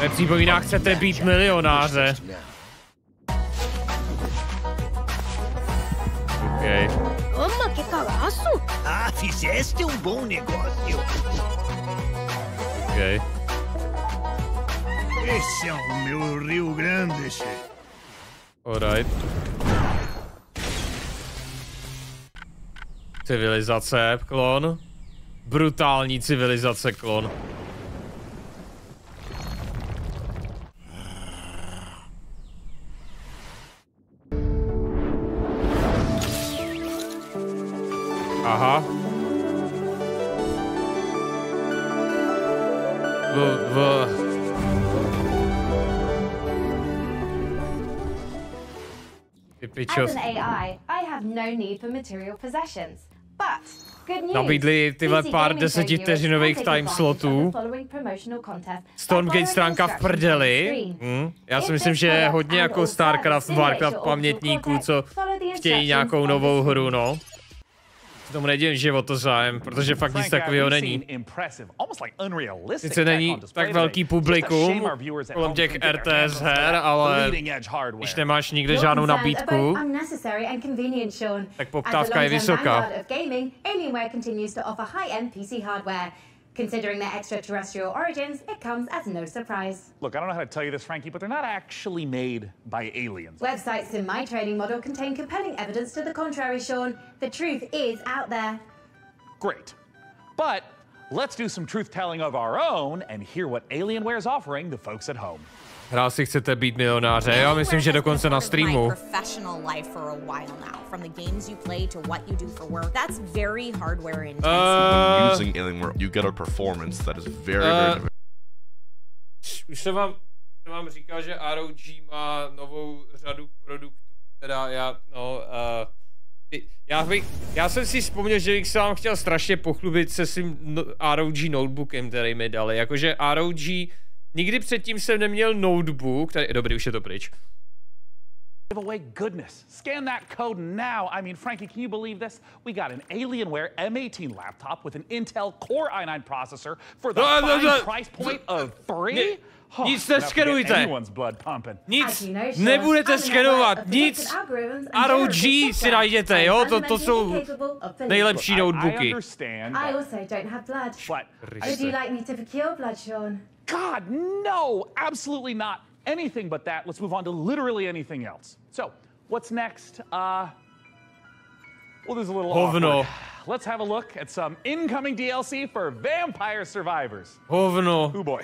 Nepřipomíná, chcete být milionáře. Ok. Toma, que cagaço! Ah, fizeste bom negócio. Ok. Esse é o meu Rio Grande, chefe. Alright. Civilizace, klon. Brutální civilizace, klon. Aha. As an AI, I have no need for material possessions. But good news. Nabídli tyhle pár 10vteřinových timeslotů. Stormgate stránka v prdeli. Já si myslím, že je hodně jako Starcraft, Warcraft pamětníků, co chtějí nějakou novou hru, no. Tomu nedivím, že o to zájem, protože fakt nic takového není. Sice není tak velký publikum kolem těch RTS her, ale když nemáš nikde žádnou nabídku, tak poptávka je vysoká. Considering their extraterrestrial origins, it comes as no surprise. Look, I don't know how to tell you this, Frankie, but they're not actually made by aliens. Websites in my training model contain compelling evidence to the contrary, Sean. The truth is out there. Great. But let's do some truth-telling of our own and hear what Alienware is offering the folks at home. Hrál si chcete být milionáře, já myslím, že dokonce na streamu. Professional life for a while now, from the games you play to what you do for work. That's very hardware intensive. Using Alienware, you get a performance that is very Už jsem vám říkal, že ROG má novou řadu produktů, teda já jsem si vzpomněl, že bych se vám chtěl strašně pochlubit se svým ROG notebookem, který mi dali, jakože ROG. Nikdy předtím jsem neměl notebook, který, dobrý, už je to pryč. Giveaway goodness. Scan that code now. I mean, Frankie, can you believe this? We got an Alienware M18 laptop with an Intel Core i9 processor for the fine price point of $3. Nic neskenujte. Nic nebudete skenovat. Nic. ROG si najděte, jo? To jsou nejlepší notebooky. I also don't have blood. Would you like me to procure blood, Sean? God, no! Absolutely not anything but that. Let's move on to literally anything else. So, what's next? Well, there's a little awkward. Let's have a look at some incoming DLC for Vampire Survivors. Hovno. Oh boy.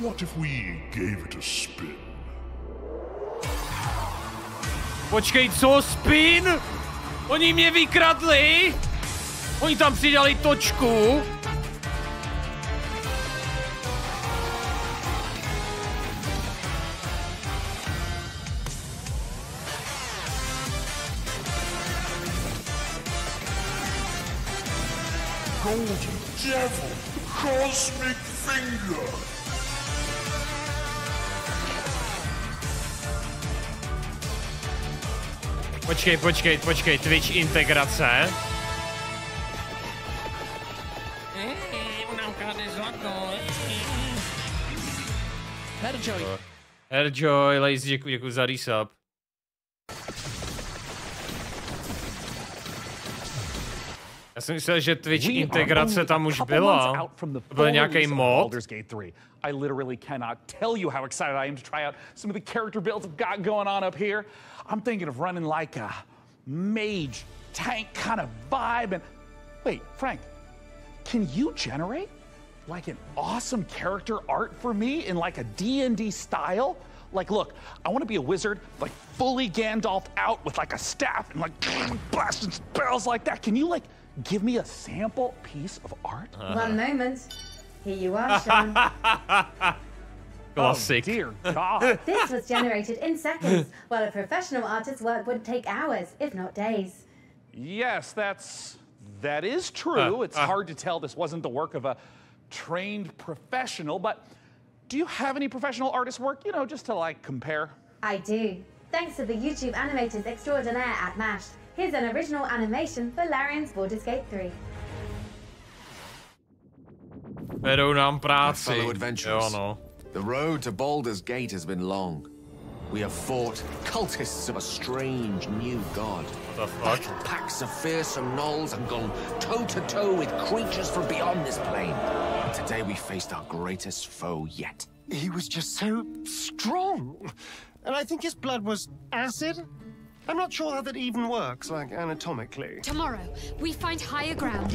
What if we gave it a spin? Počkej, co? Spin? Oni mě vykradli? Oni tam přidali točku? golden devil, cosmic finger. Počkej, Twitch integrace. Herdyn, Lazy, děkuji za resub. Já jsem myslel, že Twitch integrace tam už byla. To byl nějaký mod. I literally cannot tell you how excited I am to try out some of the character builds I've got going on up here. I'm thinking of running like a mage tank kind of vibe. And wait, Frank, can you generate like an awesome character art for me in like a D&D style? Like, look, I want to be a wizard, like fully Gandalf out with like a staff and like blasting spells like that. Can you like give me a sample piece of art? One moment. Here you are, Sean. Classic. Oh, dear God. This was generated in seconds, while a professional artist's work would take hours, if not days. Yes, that is true. It's hard to tell this wasn't the work of a trained professional, but do you have any professional artist work, you know, just to like compare? I do. Thanks to the YouTube animators extraordinaire at MASH. Here's an original animation for Larian's Baldur's Gate 3. Berou nám práci. Fellow adventurers, Jo, no. the road to Baldur's Gate has been long. We have fought cultists of a strange new god. The fuck? Battled packs of fearsome gnolls and gone toe-to-toe with creatures from beyond this plane. And today we faced our greatest foe yet. He was just so strong. And I think his blood was acid. I'm not sure how that even works, like anatomically. Tomorrow, we find higher ground,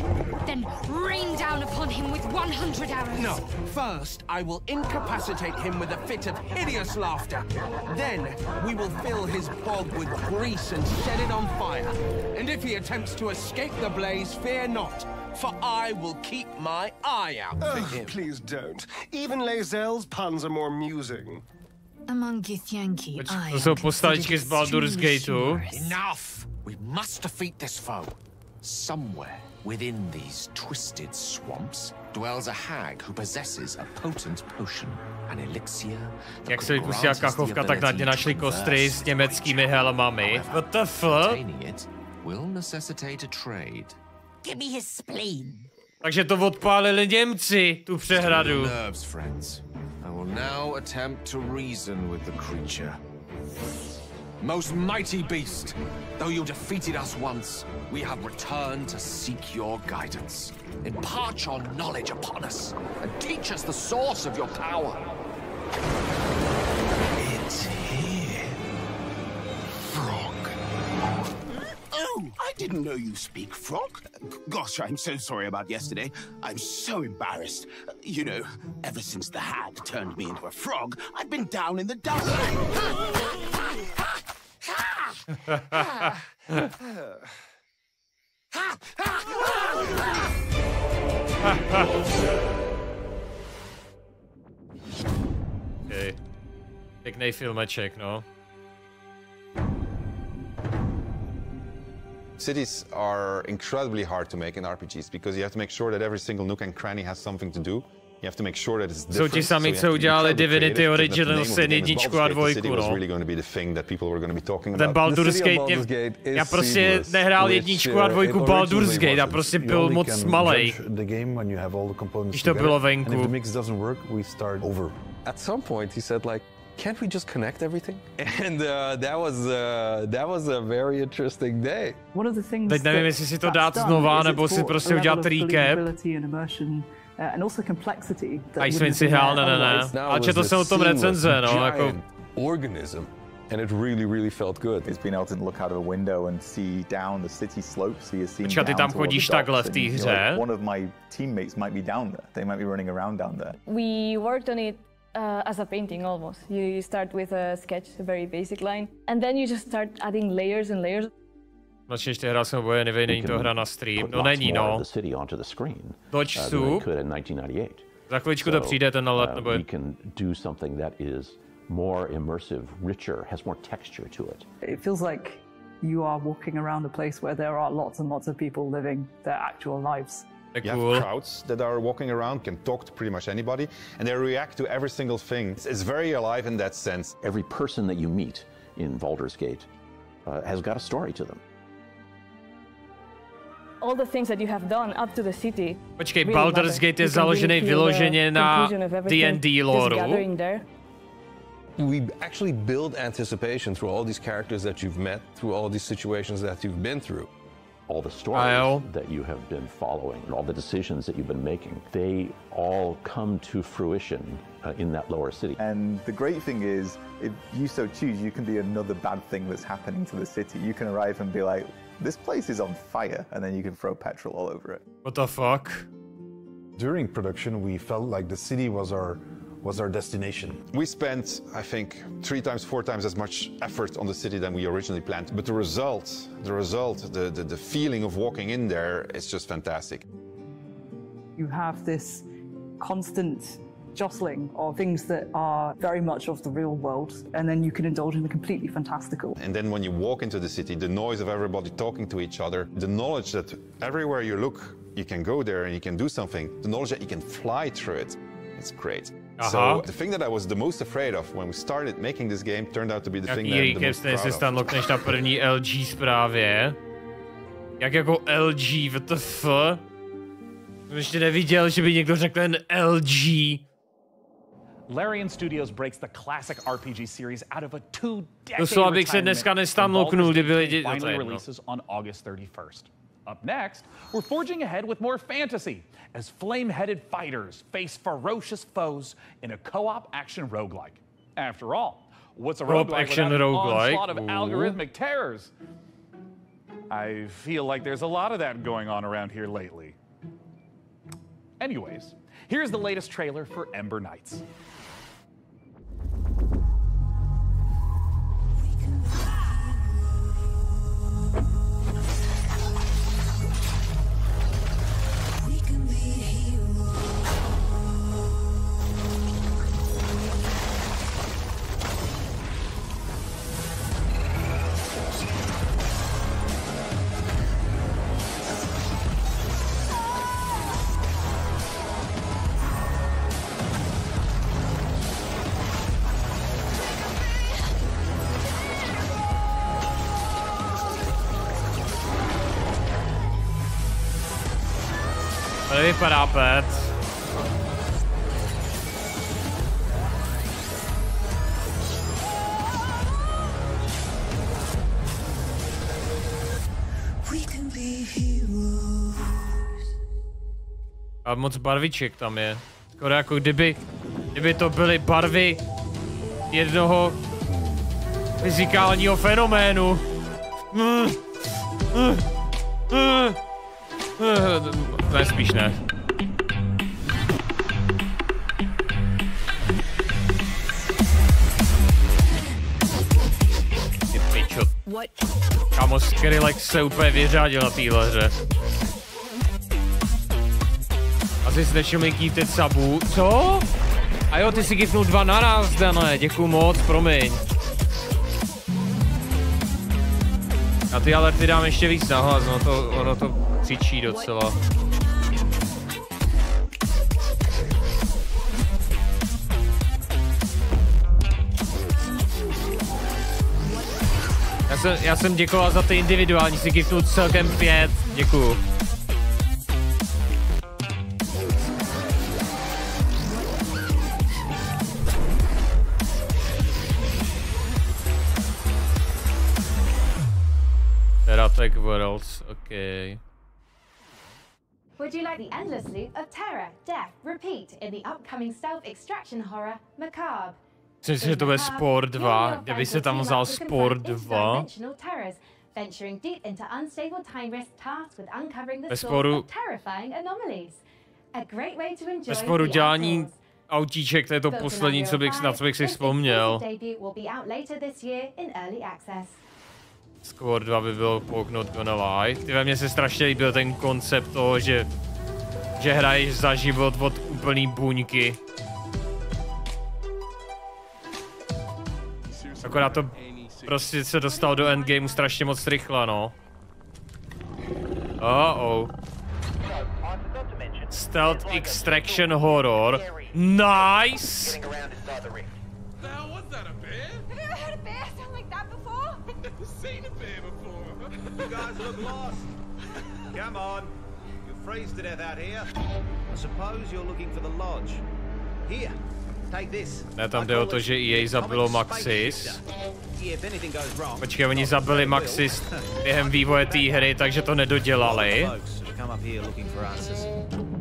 then rain down upon him with 100 arrows. No. First, I will incapacitate him with a fit of hideous laughter. Then, we will fill his bog with grease and set it on fire. And if he attempts to escape the blaze, fear not, for I will keep my eye out for him. Please don't. Even Lae'zel's puns are more amusing. Among Githyanki, To jsou postavičky z Baldur's Gateu. Enough! We must defeat this foe. Somewhere within these twisted swamps dwells a hag who possesses a potent potion, an elixir. Jak se vypustila kachovka, tak na dně našli kostry s německými helmami. What the fuck? Obtaining it will necessitate a trade. Give me his spleen. Takže to odpálili Němci, tu přehradu. Nerves, friends. I will now attempt to reason with the creature. Most mighty beast, though you defeated us once, we have returned to seek your guidance. Impart your knowledge upon us, and teach us the source of your power. It's here. Frog. Oh, I didn't know you speak frog. Gosh, I'm so sorry about yesterday. I'm so embarrassed. You know, ever since the hag turned me into a frog, I've been down in the dumps. Okay. Pěknej filmeček, no. Cities are incredibly hard to make in RPGs because you have to make sure that every single nook and cranny has something to do. You have to make sure that it's different. Jsou ti sami, co udělali Divinity Original Sin 1 a 2, no. Ten Baldur's Gate, já prostě nehrál 1 a 2 Baldur's Gate, já prostě byl moc malej. Když to bylo venku. At some point he said like, can't we just connect everything? And that was a very interesting day. One of the things Teď nevím, jestli si to dát znova, nebo si prostě udělat recap. And also complexity. Icewind si hrál, ne. A četl jsem o tom recenze, no, jako... organism. And it really felt good. It's been able to look out of a window and see down the city slope, so you're seeing Počkat, ty tam chodíš takhle v té hře? One of my teammates might be down there. They might be running around down there. We worked on it as a painting almost. You start with a sketch, a very basic line, and then you just start adding layers and layers. Načež ty hra jsem boje, nevím, není to hra na stream. No není, no. Doč vstup. Za chviličku to přijde, ten nalet, nebo... We can do something that is more immersive, richer, has more texture to it. It feels like you are walking around a place where there are lots and lots of people living their actual lives. You have crowds that are walking around, can talk to pretty much anybody, and they react to every single thing. It's very alive in that sense. Every person that you meet in Baldur's Gate has got a story to them. All the things that you have done up to the city. Počkej, Baldur's Gate je založený vyloženě na D&D lore. We actually build anticipation through all these characters that you've met, through all these situations that you've been through. All the stories that you have been following, all the decisions that you've been making, they all come to fruition in that lower city. And the great thing is, if you so choose, you can be another bad thing that's happening to the city. You can arrive and be like, this place is on fire, and then you can throw petrol all over it. What the fuck? During production, we felt like the city was our destination. We spent, I think, 3 times, 4 times as much effort on the city than we originally planned. But the result, the feeling of walking in there is just fantastic. You have this constant jostling of things that are very much of the real world, and then you can indulge in the completely fantastical. And then when you walk into the city, the noise of everybody talking to each other, the knowledge that everywhere you look, you can go there and you can do something, the knowledge that you can fly through it, it's great. So the thing that I was the most afraid of when we started making this game turned out to be the thing that I'm the most proud of. Stan lokneš na první LG zprávě. Jak jako LG, what the fuck? Jsem ještě neviděl, že by někdo řekl jen LG. Larian Studios breaks the classic RPG series out of a 2-decade Doslova bych se dneska nestanloknul, kdyby lidi... Finally releases on August 31st. Up next, we're forging ahead with more fantasy as flame-headed fighters face ferocious foes in a co-op action roguelike. After all, what's a roguelike without an onslaught of algorithmic terrors? I feel like there's a lot of that going on around here lately. Anyways, here's the latest trailer for Ember Knights. Vypadá pet. A moc barviček tam je. Skoro jako kdyby to byly barvy jednoho fyzikálního fenoménu. Ne, spíš ne. Ty pičo. Kámo, Skrillex se úplně vyřádil na téhle hře. Asi jsi nešel mi kývtit sabu. Co? A jo, ty si gifnul 2 naraz, Dané. Děkuju moc, promiň. Já ty alerty dám ještě víc nahlas, ono to křičí docela. Já jsem děkoval za ty individuální, si giftnul celkem 5, děkuju. Teratek Worlds, okay. Would you like the endless loop of terror, death, repeat in the upcoming stealth extraction horror Macabre? Myslím si, že to bude Spore 2, kdyby se tam vzal Spore 2. Venturing deep into unstable time risk tasked with uncovering the Ve source of terrifying anomalies. A great way to enjoy Ve Sporu dělání autíček, to je to poslední, na co bych si vzpomněl. Squad 2 by bylo Poke Gonna Lie. Ty ve mně se strašně líbil ten koncept toho, že hraješ za život od úplný buňky. Akorát to prostě se dostal do endgameu strašně moc rychle, no. Stealth extraction horror. Nice! Have you ever heard a bear sound like that before? I've never seen a bear before. You guys look lost. Come on. You'll freeze to death out here. I suppose you're looking for the lodge. Here, take this. Ne, tam jde o to, že EA zabilo Maxis. Počkej, oni zabili Maxis během vývoje té hry, takže to nedodělali.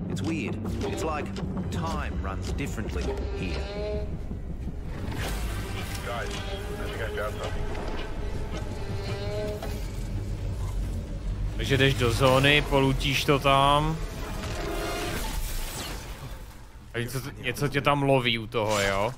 It's weird. It's like time runs differently here. Guys, I think I found something. Takže jdeš do zóny, polutíš to tam. A něco tě tam loví u toho, jo?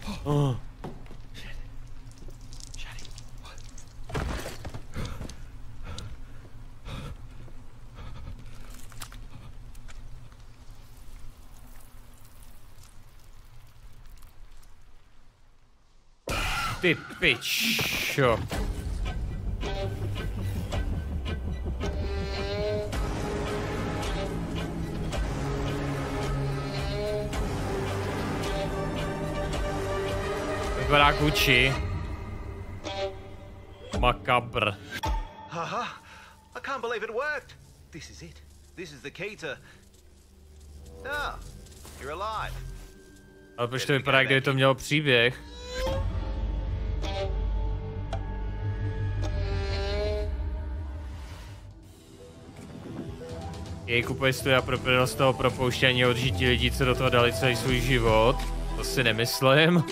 Ty pičo. Vypadá kuči. Makabr. Haha, I can't believe it worked. This is it. This is the key to... Ah, you're alive. Ale proč to vypadá, kdyby to mělo příběh? Jej kupuje studia pro z toho propouštění odžití lidí, co do toho dali celý svůj život. To si nemyslím.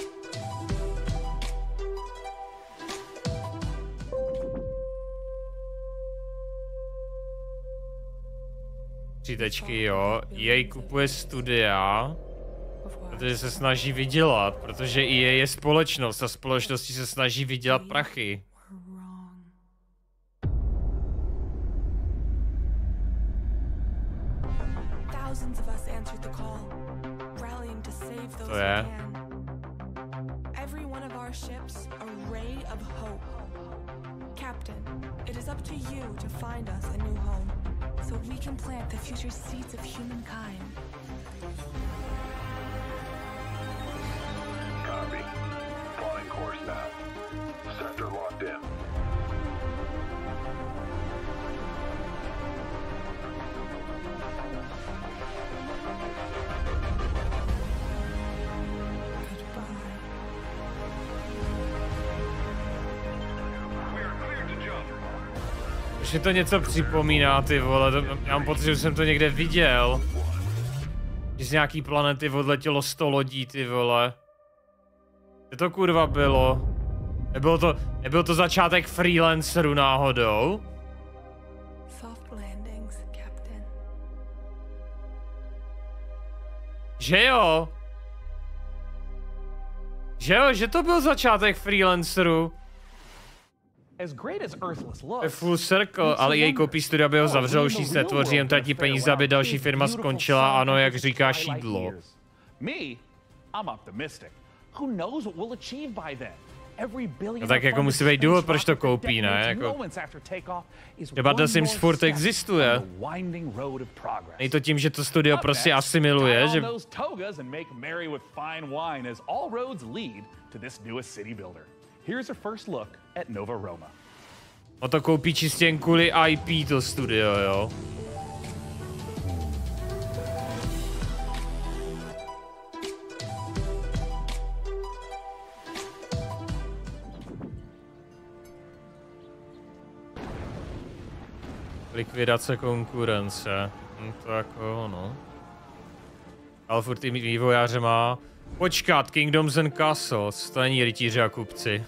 Přítečky, jo. Jej kupuje studia, protože se snaží vydělat, protože EA je společnost a společnosti se snaží vydělat prachy. To je. It is up to you to find us a new home, so we can plant the future seeds of humankind. Copy. Plotting course now. Sector locked in. Už mi to něco připomíná, ty vole, já mám pocit, že jsem to někde viděl. Že z nějaký planety odletělo 100 lodí, ty vole. Kde to kurva bylo? Nebyl to začátek Freelanceru náhodou? Že jo? Že jo, že to byl začátek Freelanceru. Full Circle, ale její koupí studia by ho zavřel, už se tvoří, jen tratí peníze, aby další firma skončila, ano, jak říká šídlo. No tak jako musí být důvod, proč to koupí, ne? Jako... Třeba The Sims furt existuje. Není to tím, že to studio prostě asimiluje, že... O to koupí čistě jen kvůli IP to studio, jo. Likvidace konkurence. To jako ono. Ale furt tým vývojáře má... Počkat, Kingdoms and Castles, to není rytíři a kupci.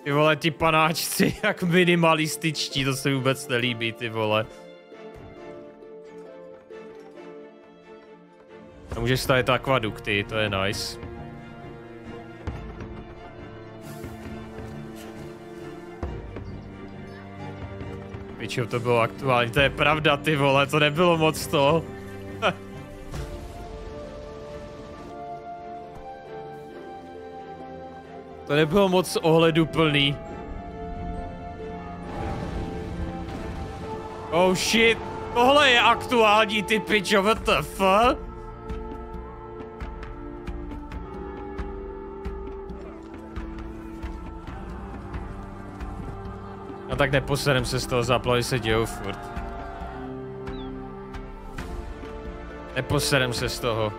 Ty vole, ti panáčci, jak minimalističtí, to se mi vůbec nelíbí, ty vole. A můžeš stavit akvadukty, to je nice. Pičo, to bylo aktuální, to je pravda, ty vole, to nebylo moc to. To nebylo moc ohleduplný. Oh shit! Tohle je aktuální, ty pičo, WTF? No tak neposerem se z toho, záplavy se dějou furt. Neposerem se z toho.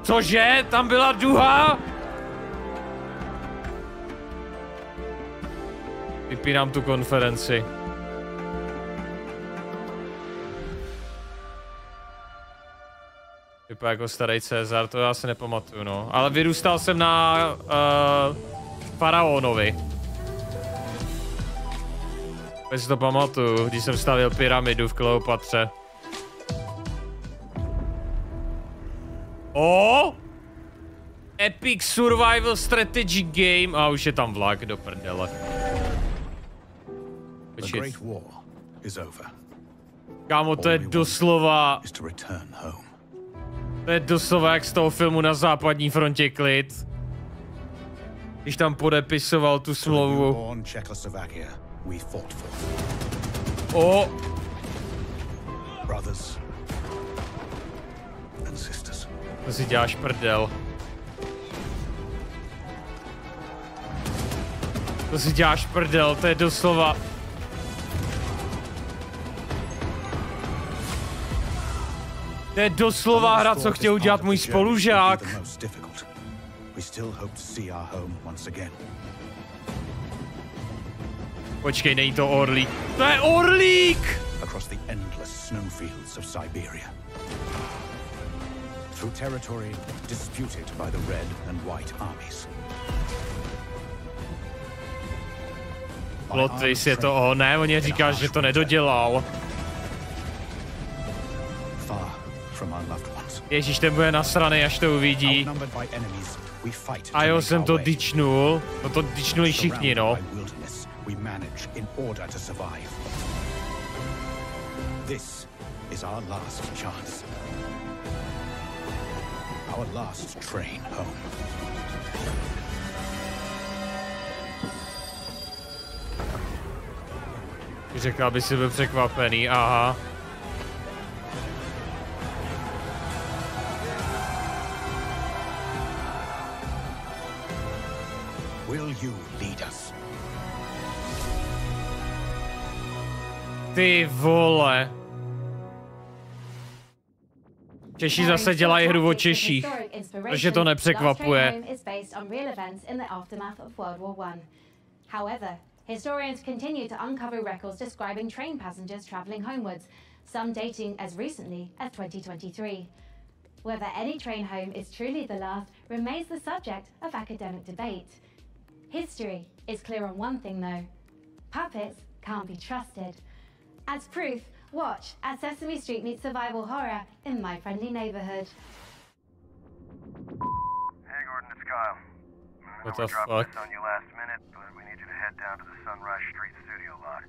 Cože? Tam byla duha? Vypínám tu konferenci. Vypadá jako starý Cezar, to já se nepamatuju, no. Ale vyrůstal jsem na faraonovi. Já si to pamatuju, když jsem stavěl pyramidu v Kleopatře. Epic Survival Strategy Game. A už je tam vlak, do prdele. Počkej. Kámo, to je doslova... To je doslova jak z toho filmu Na západní frontě klid. Když tam podepisoval tu smlouvu. To si děláš prdel. To si děláš prdel, to je doslova... To je doslova hra, co chtěl udělat můj spolužák. Počkej, není to orlík. To je orlík! Plot twist je to, ne, on je říká, že to nedodělal. Ježíš, ten bude nasranej, až to uvidí. A jo, jsem to dičnul. No to dičnuli všichni, no. Řekl, aby si byl překvapený, aha. Ty vole. Češi zase dělají hru o Češích, takže to nepřekvapuje. Historians continue to uncover records describing train passengers travelling homewards, some dating as recently as 2023. Whether any train home is truly the last remains the subject of academic debate. History is clear on one thing though. Puppets can't be trusted. As proof, watch as Sesame Street meets survival horror in My Friendly Neighborhood. Hey Gordon, it's Kyle. What the fuck? On you last minute, but we need you to head down to the Sunrise Street studio lot.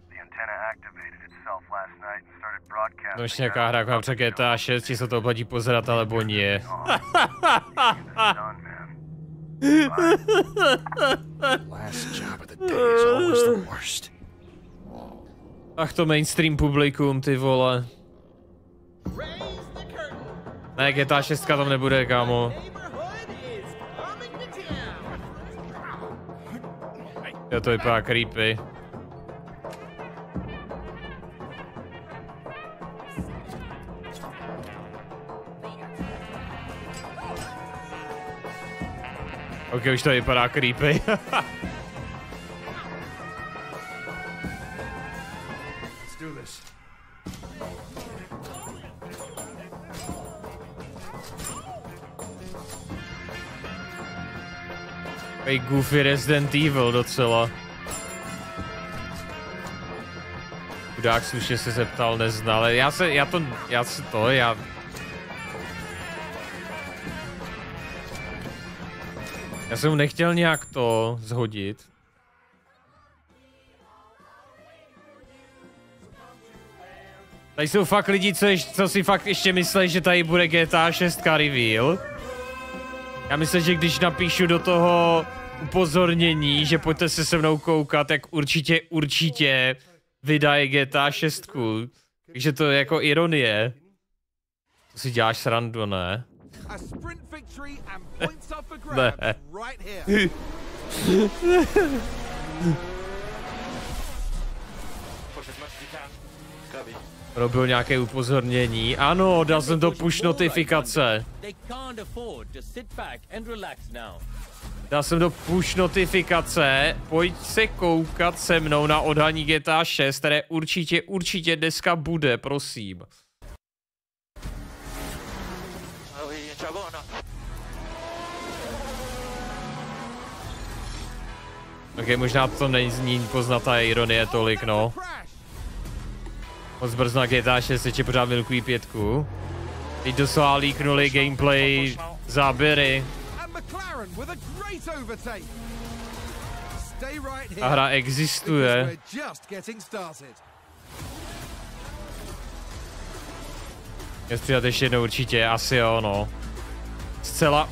The antenna activated itself last night and started broadcasting. To ještě nějaká hra jako například GTA 6, či se to platí pozerat, alebo nie. Last job of the day is always the worst. Ach to mainstream publikum, ty vole. Ne, GTA 6 tam nebude, kámo. Jo, to vypadá creepy. Ok, už to vypadá creepy. Takový goofy Resident Evil docela. Chudák slušně se zeptal, neznal, ale já jsem mu nechtěl nějak to zhodit. Tady jsou fakt lidi, co si fakt ještě myslí, že tady bude GTA 6 reveal. Já myslím, že když napíšu do toho upozornění, že pojďte se mnou koukat, tak určitě vydají GTA 6. Takže to je jako ironie. To si děláš srandu, ne? Ne. Robil nějaké upozornění. Ano, dal jsem to push notifikace. Dal jsem do push notifikace. Pojď se koukat se mnou na odhalení GTA 6, které určitě dneska bude, prosím. Ok, možná to nezní poznatá ironie tolik, no. Moc brzo na GTA 6 ještě pořád milkují 5. Teď doslova líknuli gameplay záběry. A hra existuje. Je střídat ještě jednou určitě, asi jo, no. Zcela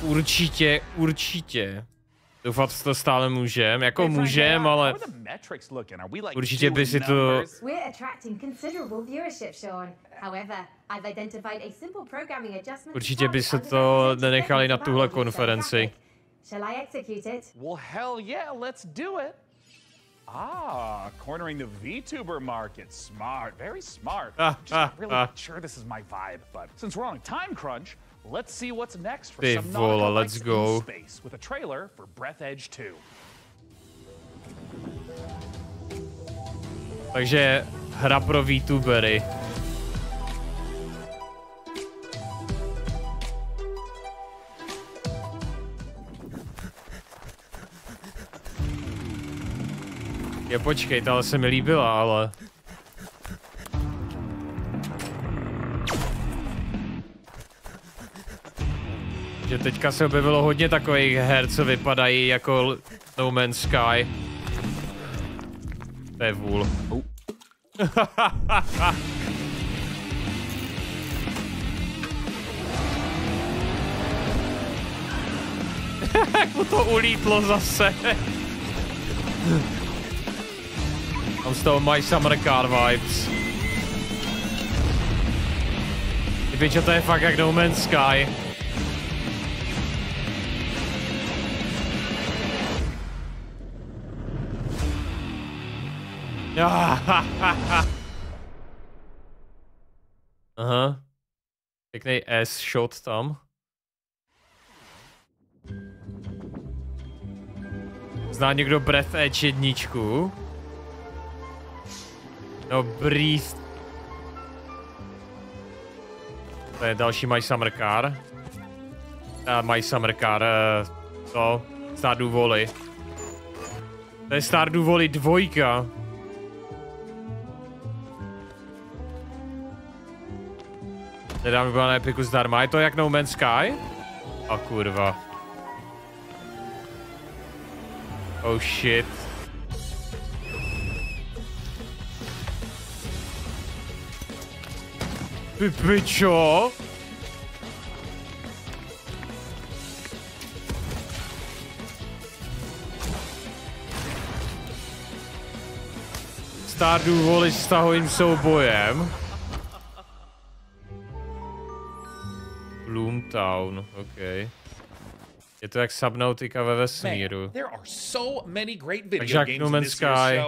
určitě. Doufat, že to stále můžem, jako můžem, ale určitě by si to... Určitě by se to nenechali na tuhle konferenci. Well, hell yeah, let's do it. Ah, cornering the VTuber market. Smart, very smart. Just not really sure this is my vibe, but since we're on a time crunch, let's see what's next for some let's go. Space with a trailer for Breath Edge 2. Takže hra pro VTubery. Je počkej, ta se mi líbila, ale... Že teďka se objevilo hodně takových her, co vypadají jako No Man's Sky. To je vůl. Jak mu to ulítlo zase. Mám z toho My Summer Car vibes. Piče, to je fakt jak No Man's Sky. Aha. Pěkný S-shot tam. Zná někdo Breath Edge 1? No, Breath. To je další My Summer Car. My Summer Car, to, Stardew Valley. To je Stardew Valley 2. Nedávno byla na Epiku zdarma, je to jak No Man's Sky? A kurva. Oh shit. Ty pičo? Stardew Valley s tahovým soubojem. Bloomtown, ok. Je to jak Subnautica ve vesmíru. There are so many great video Takže jak No Man's Sky.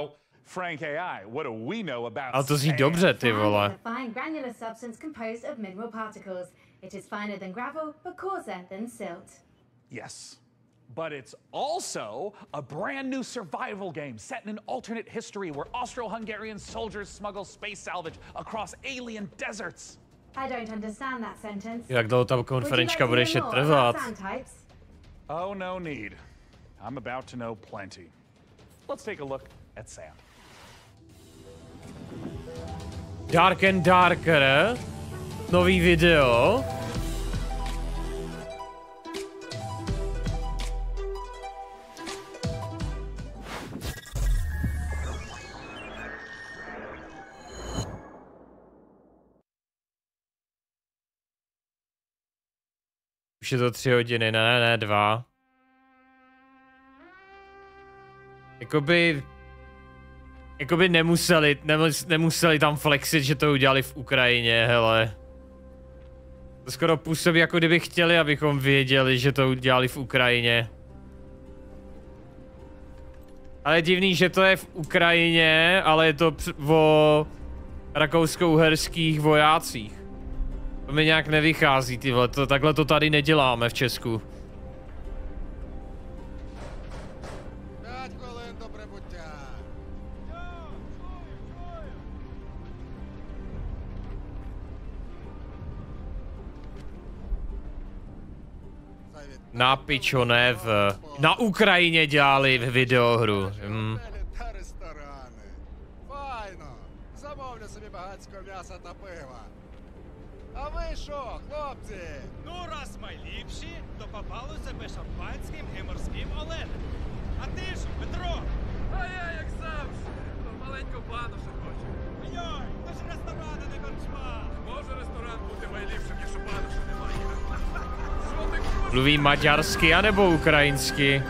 Frank AI, what do we know about Ale to zní dobře, ty vole. Fine granular substance composed of mineral particles. It is finer than gravel, but coarser than silt. Yes. But it's also a brand new survival game set in an alternate history where Austro-Hungarian soldiers smuggle space salvage across alien deserts. I don't understand that sentence. Jak dlouho ta konferenčka bude ještě trvat? Oh, no need. I'm about to know plenty. Let's take a look at Sam. Dark and Darker. Nový video. Už je to 3 hodiny, ne, 2. Jakoby nemuseli tam flexit, že to udělali v Ukrajině, hele. To skoro působí, jako kdyby chtěli, abychom věděli, že to udělali v Ukrajině. Ale je divný, že to je v Ukrajině, ale je to o rakousko-uherských vojácích. To mi nějak nevychází, ty vole, takhle to tady neděláme v Česku. Na pičo, ne na Ukrajině dělali videohru. А ви що, хлопці? Ну, раз ми ліпші, то попали себе шампанським і морським оленем. А ти ж, Петро? А я, як завжди, маленьку банушу хочу. Йой, то ж ресторани не корчма. Може ресторан бути найліпшим, якщо банушу немає. Mluví maďarsky anebo ukrajinsky?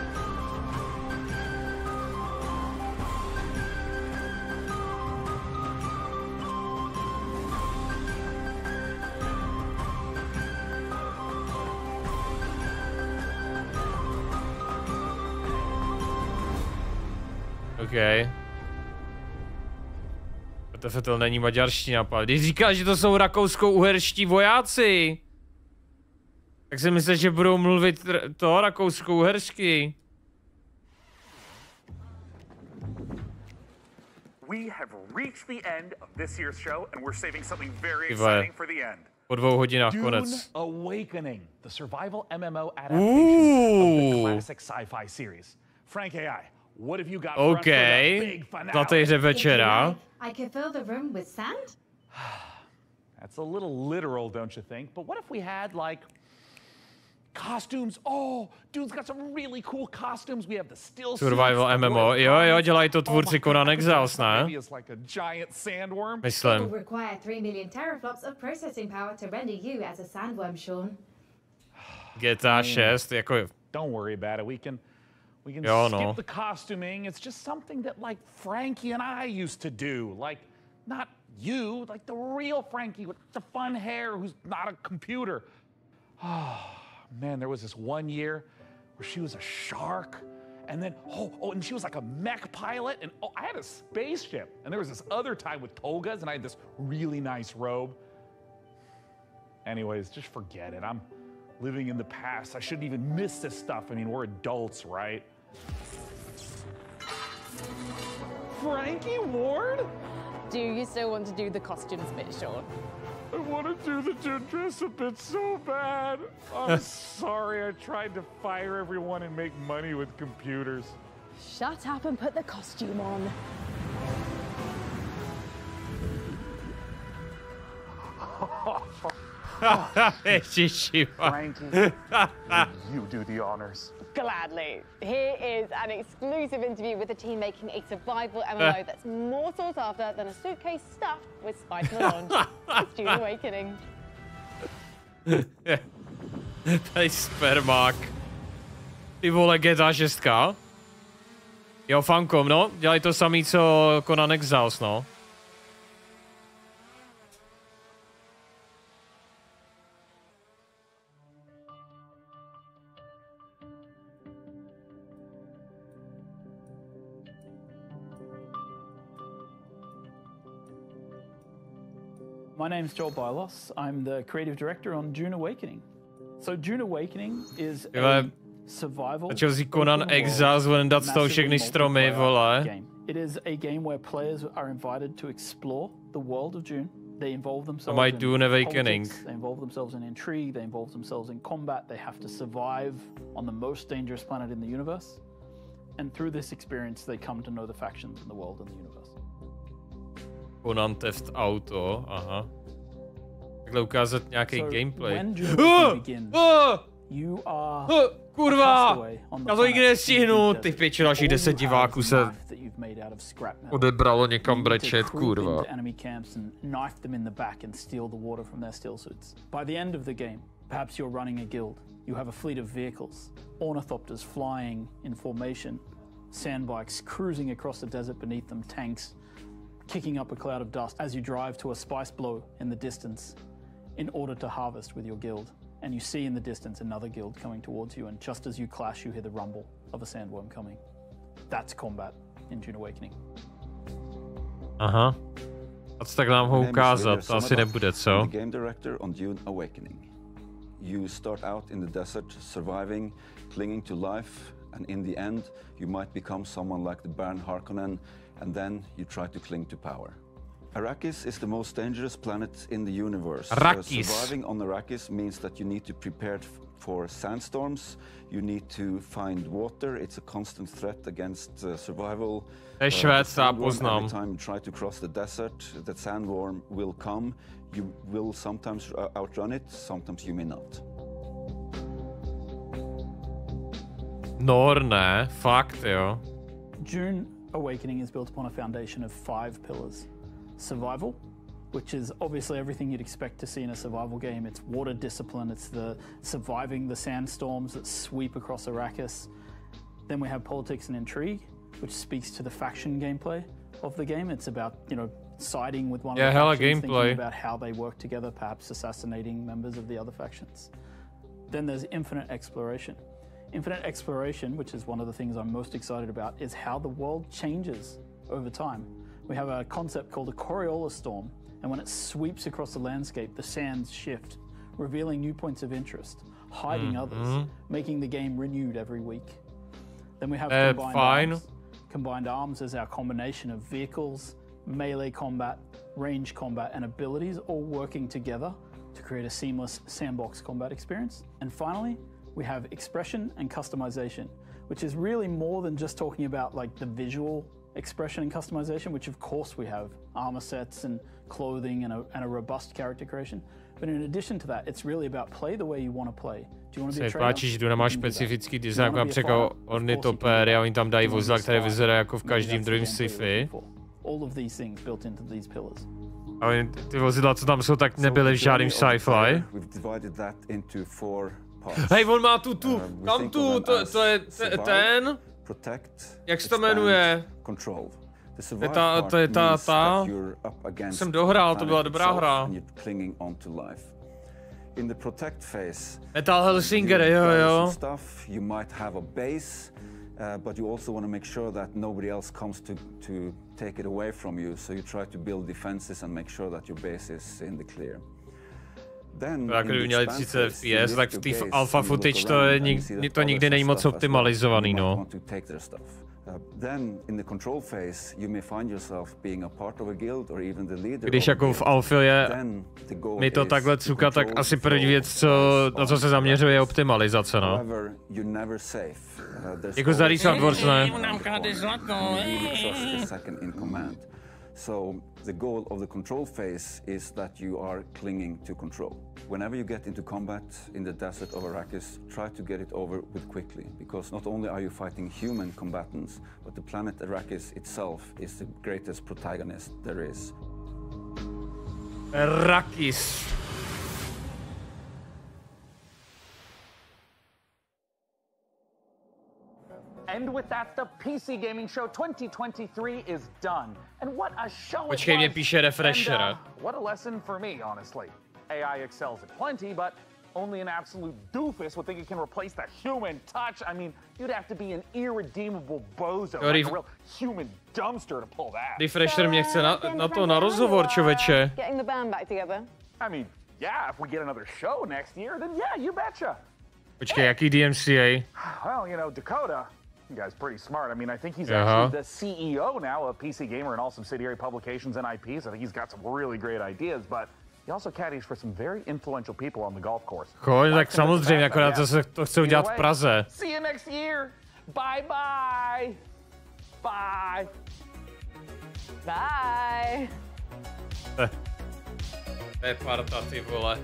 OK. To není maďarština, když říká, že to jsou rakousko-uherští vojáci. Tak si myslíš, že budou mluvit to rakousko-uhersky? We have reached the end of this year's show and we're saving something very exciting for the end. Po 2 hodinách konec. Dune Awakening, the survival MMO adaptation of the classic sci-fi series. Frank AI, what have you got for us for the big finale? Na téhře večera. I could fill the room with sand? That's a little literal, don't you think? But what if we had like costumes? Oh, Dune's got some really cool costumes. We have the still survival MMO. Jo, dělají to tvůrci Conan Exiles, ne? Myslím. Will require 3 million teraflops of processing power to render you as a sandworm, Sean. GTA 6, jako. Don't worry about it. We can skip the costuming. It's just something that like Frankie and I used to do. Like not you, like the real Frankie with the fun hair who's not a computer. Oh, man, there was this one year where she was a shark, and then and she was like a mech pilot, and I had a spaceship, and there was this other time with togas, and I had this really nice robe. Anyways, just forget it. I'm living in the past. I shouldn't even miss this stuff. I mean, we're adults, right? Frankie Ward? Do you still want to do the costumes bit, Sean? I want to do the Dune dress a bit so bad. I'm sorry, I tried to fire everyone and make money with computers. Shut up and put the costume on. Frankie, you do the honors. Gladly. Here is an exclusive interview with the team making a survival MMO that's more sought after than a suitcase stuffed with spiced melange. It's Dune Awakening. Tady spermák. Ty vole, GTA 6. Jo, Funcom, no. Dělají to samý, co Conan Exiles, no. My name's Joel Bylos. I'm the creative director on Dune Awakening. So Dune Awakening is a survival Conan Exiles bude dát z toho všechny stromy, vole. It is a game where players are invited to explore the world of Dune. They involve themselves in Dune Awakening. Politics, they involve themselves in intrigue, they involve themselves in combat, they have to survive on the most dangerous planet in the universe. And through this experience they come to know the factions in the world and the universe. Conan Theft Auto, aha. Takhle ukázat nějaký gameplay. Kurva! Já to nikdy nestihnu, ty piče, dalších 10 diváků se odebralo někam brečet, kurva. By the end of the game, perhaps you're running a guild. You have a fleet of vehicles, ornithopters flying in formation, sandbikes cruising across the desert beneath them, tanks kicking up a cloud of dust as you drive to a spice blow in the distance in order to harvest with your guild. And you see in the distance another guild coming towards you, and just as you clash, you hear the rumble of a sandworm coming. That's combat in Dune Awakening. Aha. A co tak nám ho ukázat? To asi nebude, co? The game director on Dune Awakening. You start out in the desert, surviving, clinging to life, and in the end, you might become someone like the Baron Harkonnen, and then you try to cling to power. Arrakis is the most dangerous planet in the universe. Surviving on Arrakis means that you need to prepare for sandstorms, you need to find water, it's a constant threat against survival. Every time you try to cross the desert, the sandworm will come. You will sometimes outrun it, sometimes you may not. Ne, fakt jo. Dune Awakening is built upon a foundation of 5 pillars. Survival, which is obviously everything you'd expect to see in a survival game. It's water discipline, it's the surviving the sandstorms that sweep across Arrakis. Then we have politics and intrigue, which speaks to the faction gameplay of the game. It's about, you know, siding with one of the factions, thinking about how they work together, perhaps assassinating members of the other factions. Then there's infinite exploration. Infinite exploration, which is one of the things I'm most excited about, is how the world changes over time. We have a concept called a Coriolis storm, and when it sweeps across the landscape, the sands shift, revealing new points of interest, hiding others, making the game renewed every week. Then we have combined arms. Combined arms is our combination of vehicles, melee combat, range combat, and abilities all working together to create a seamless sandbox combat experience. And finally, we have expression and customization, which is really more than just talking about like the visual expression and customization, which of course we have armor sets and clothing and a robust character creation. But in addition to that, it's really about play the way you want to play. Do you want to be a trader? Páči, že tu nemáš specifický design, například ornitopéry, a oni tam dají vozidla, které vyzerají jako v každém druhém sci-fi. All of these things built into these pillars. A ty vozidla, co tam jsou, tak nebyly v žádném sci-fi. Hej, on má tu, tam tu, to je ten. Jak se to jmenuje? To je ta. Jsem dohrál, to byla dobrá hra. In the protect phase, Metal Helsinger, jo. Stuff, you might have a base, but you also want to make sure that nobody else comes to take it away from you. So you try to build defenses and make sure that your base is in the clear. Kdyby měli 30 FPS, tak v té alpha footage to nikdy není moc optimalizovaný, no. Když jako v alfě mi to takhle cuka, tak asi první věc, na co se zaměřuje, je optimalizace, no. Jako za Resource Wars, ne? So the goal of the control phase is that you are clinging to control. Whenever you get into combat in the desert of Arrakis, try to get it over with quickly, because not only are you fighting human combatants, but the planet Arrakis itself is the greatest protagonist there is. Arrakis. And with that, the PC Gaming Show 2023 is done. And what a show Počkej, mě píše refresher. What a lesson for me, honestly. AI excels at plenty, but only an absolute doofus would think it can replace the human touch. I mean, you'd have to be an irredeemable bozo, like a real human dumpster to pull that. Refresher mě chce na rozhovor, čověče. Getting the band back together. I mean, yeah, if we get another show next year, then yeah, you betcha. Počkej, jaký DMCA? Well, you know, Dakota, you guy's pretty smart. I mean, I think he's actually the CEO now of PC Gamer and all subsidiary publications and IPs. I think he's got some really great ideas, but he also caddies for some very influential people on the golf course. Tak samozřejmě, akorát to chce udělat v Praze. See you next year. Bye bye. Bye. Bye. To je parta, ty vole.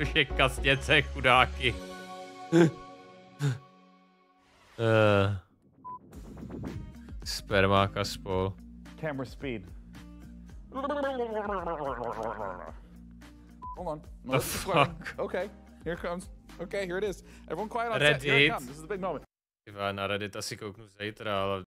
Už je kasněce, chudáky. Spermáka spol. Camera speed. Hold on. The fuck? Okay, here it comes. Okay, here it is. Everyone quiet on Reddit. set. Here it comes. This is the big moment. Na Reddit asi kouknu zítra, ale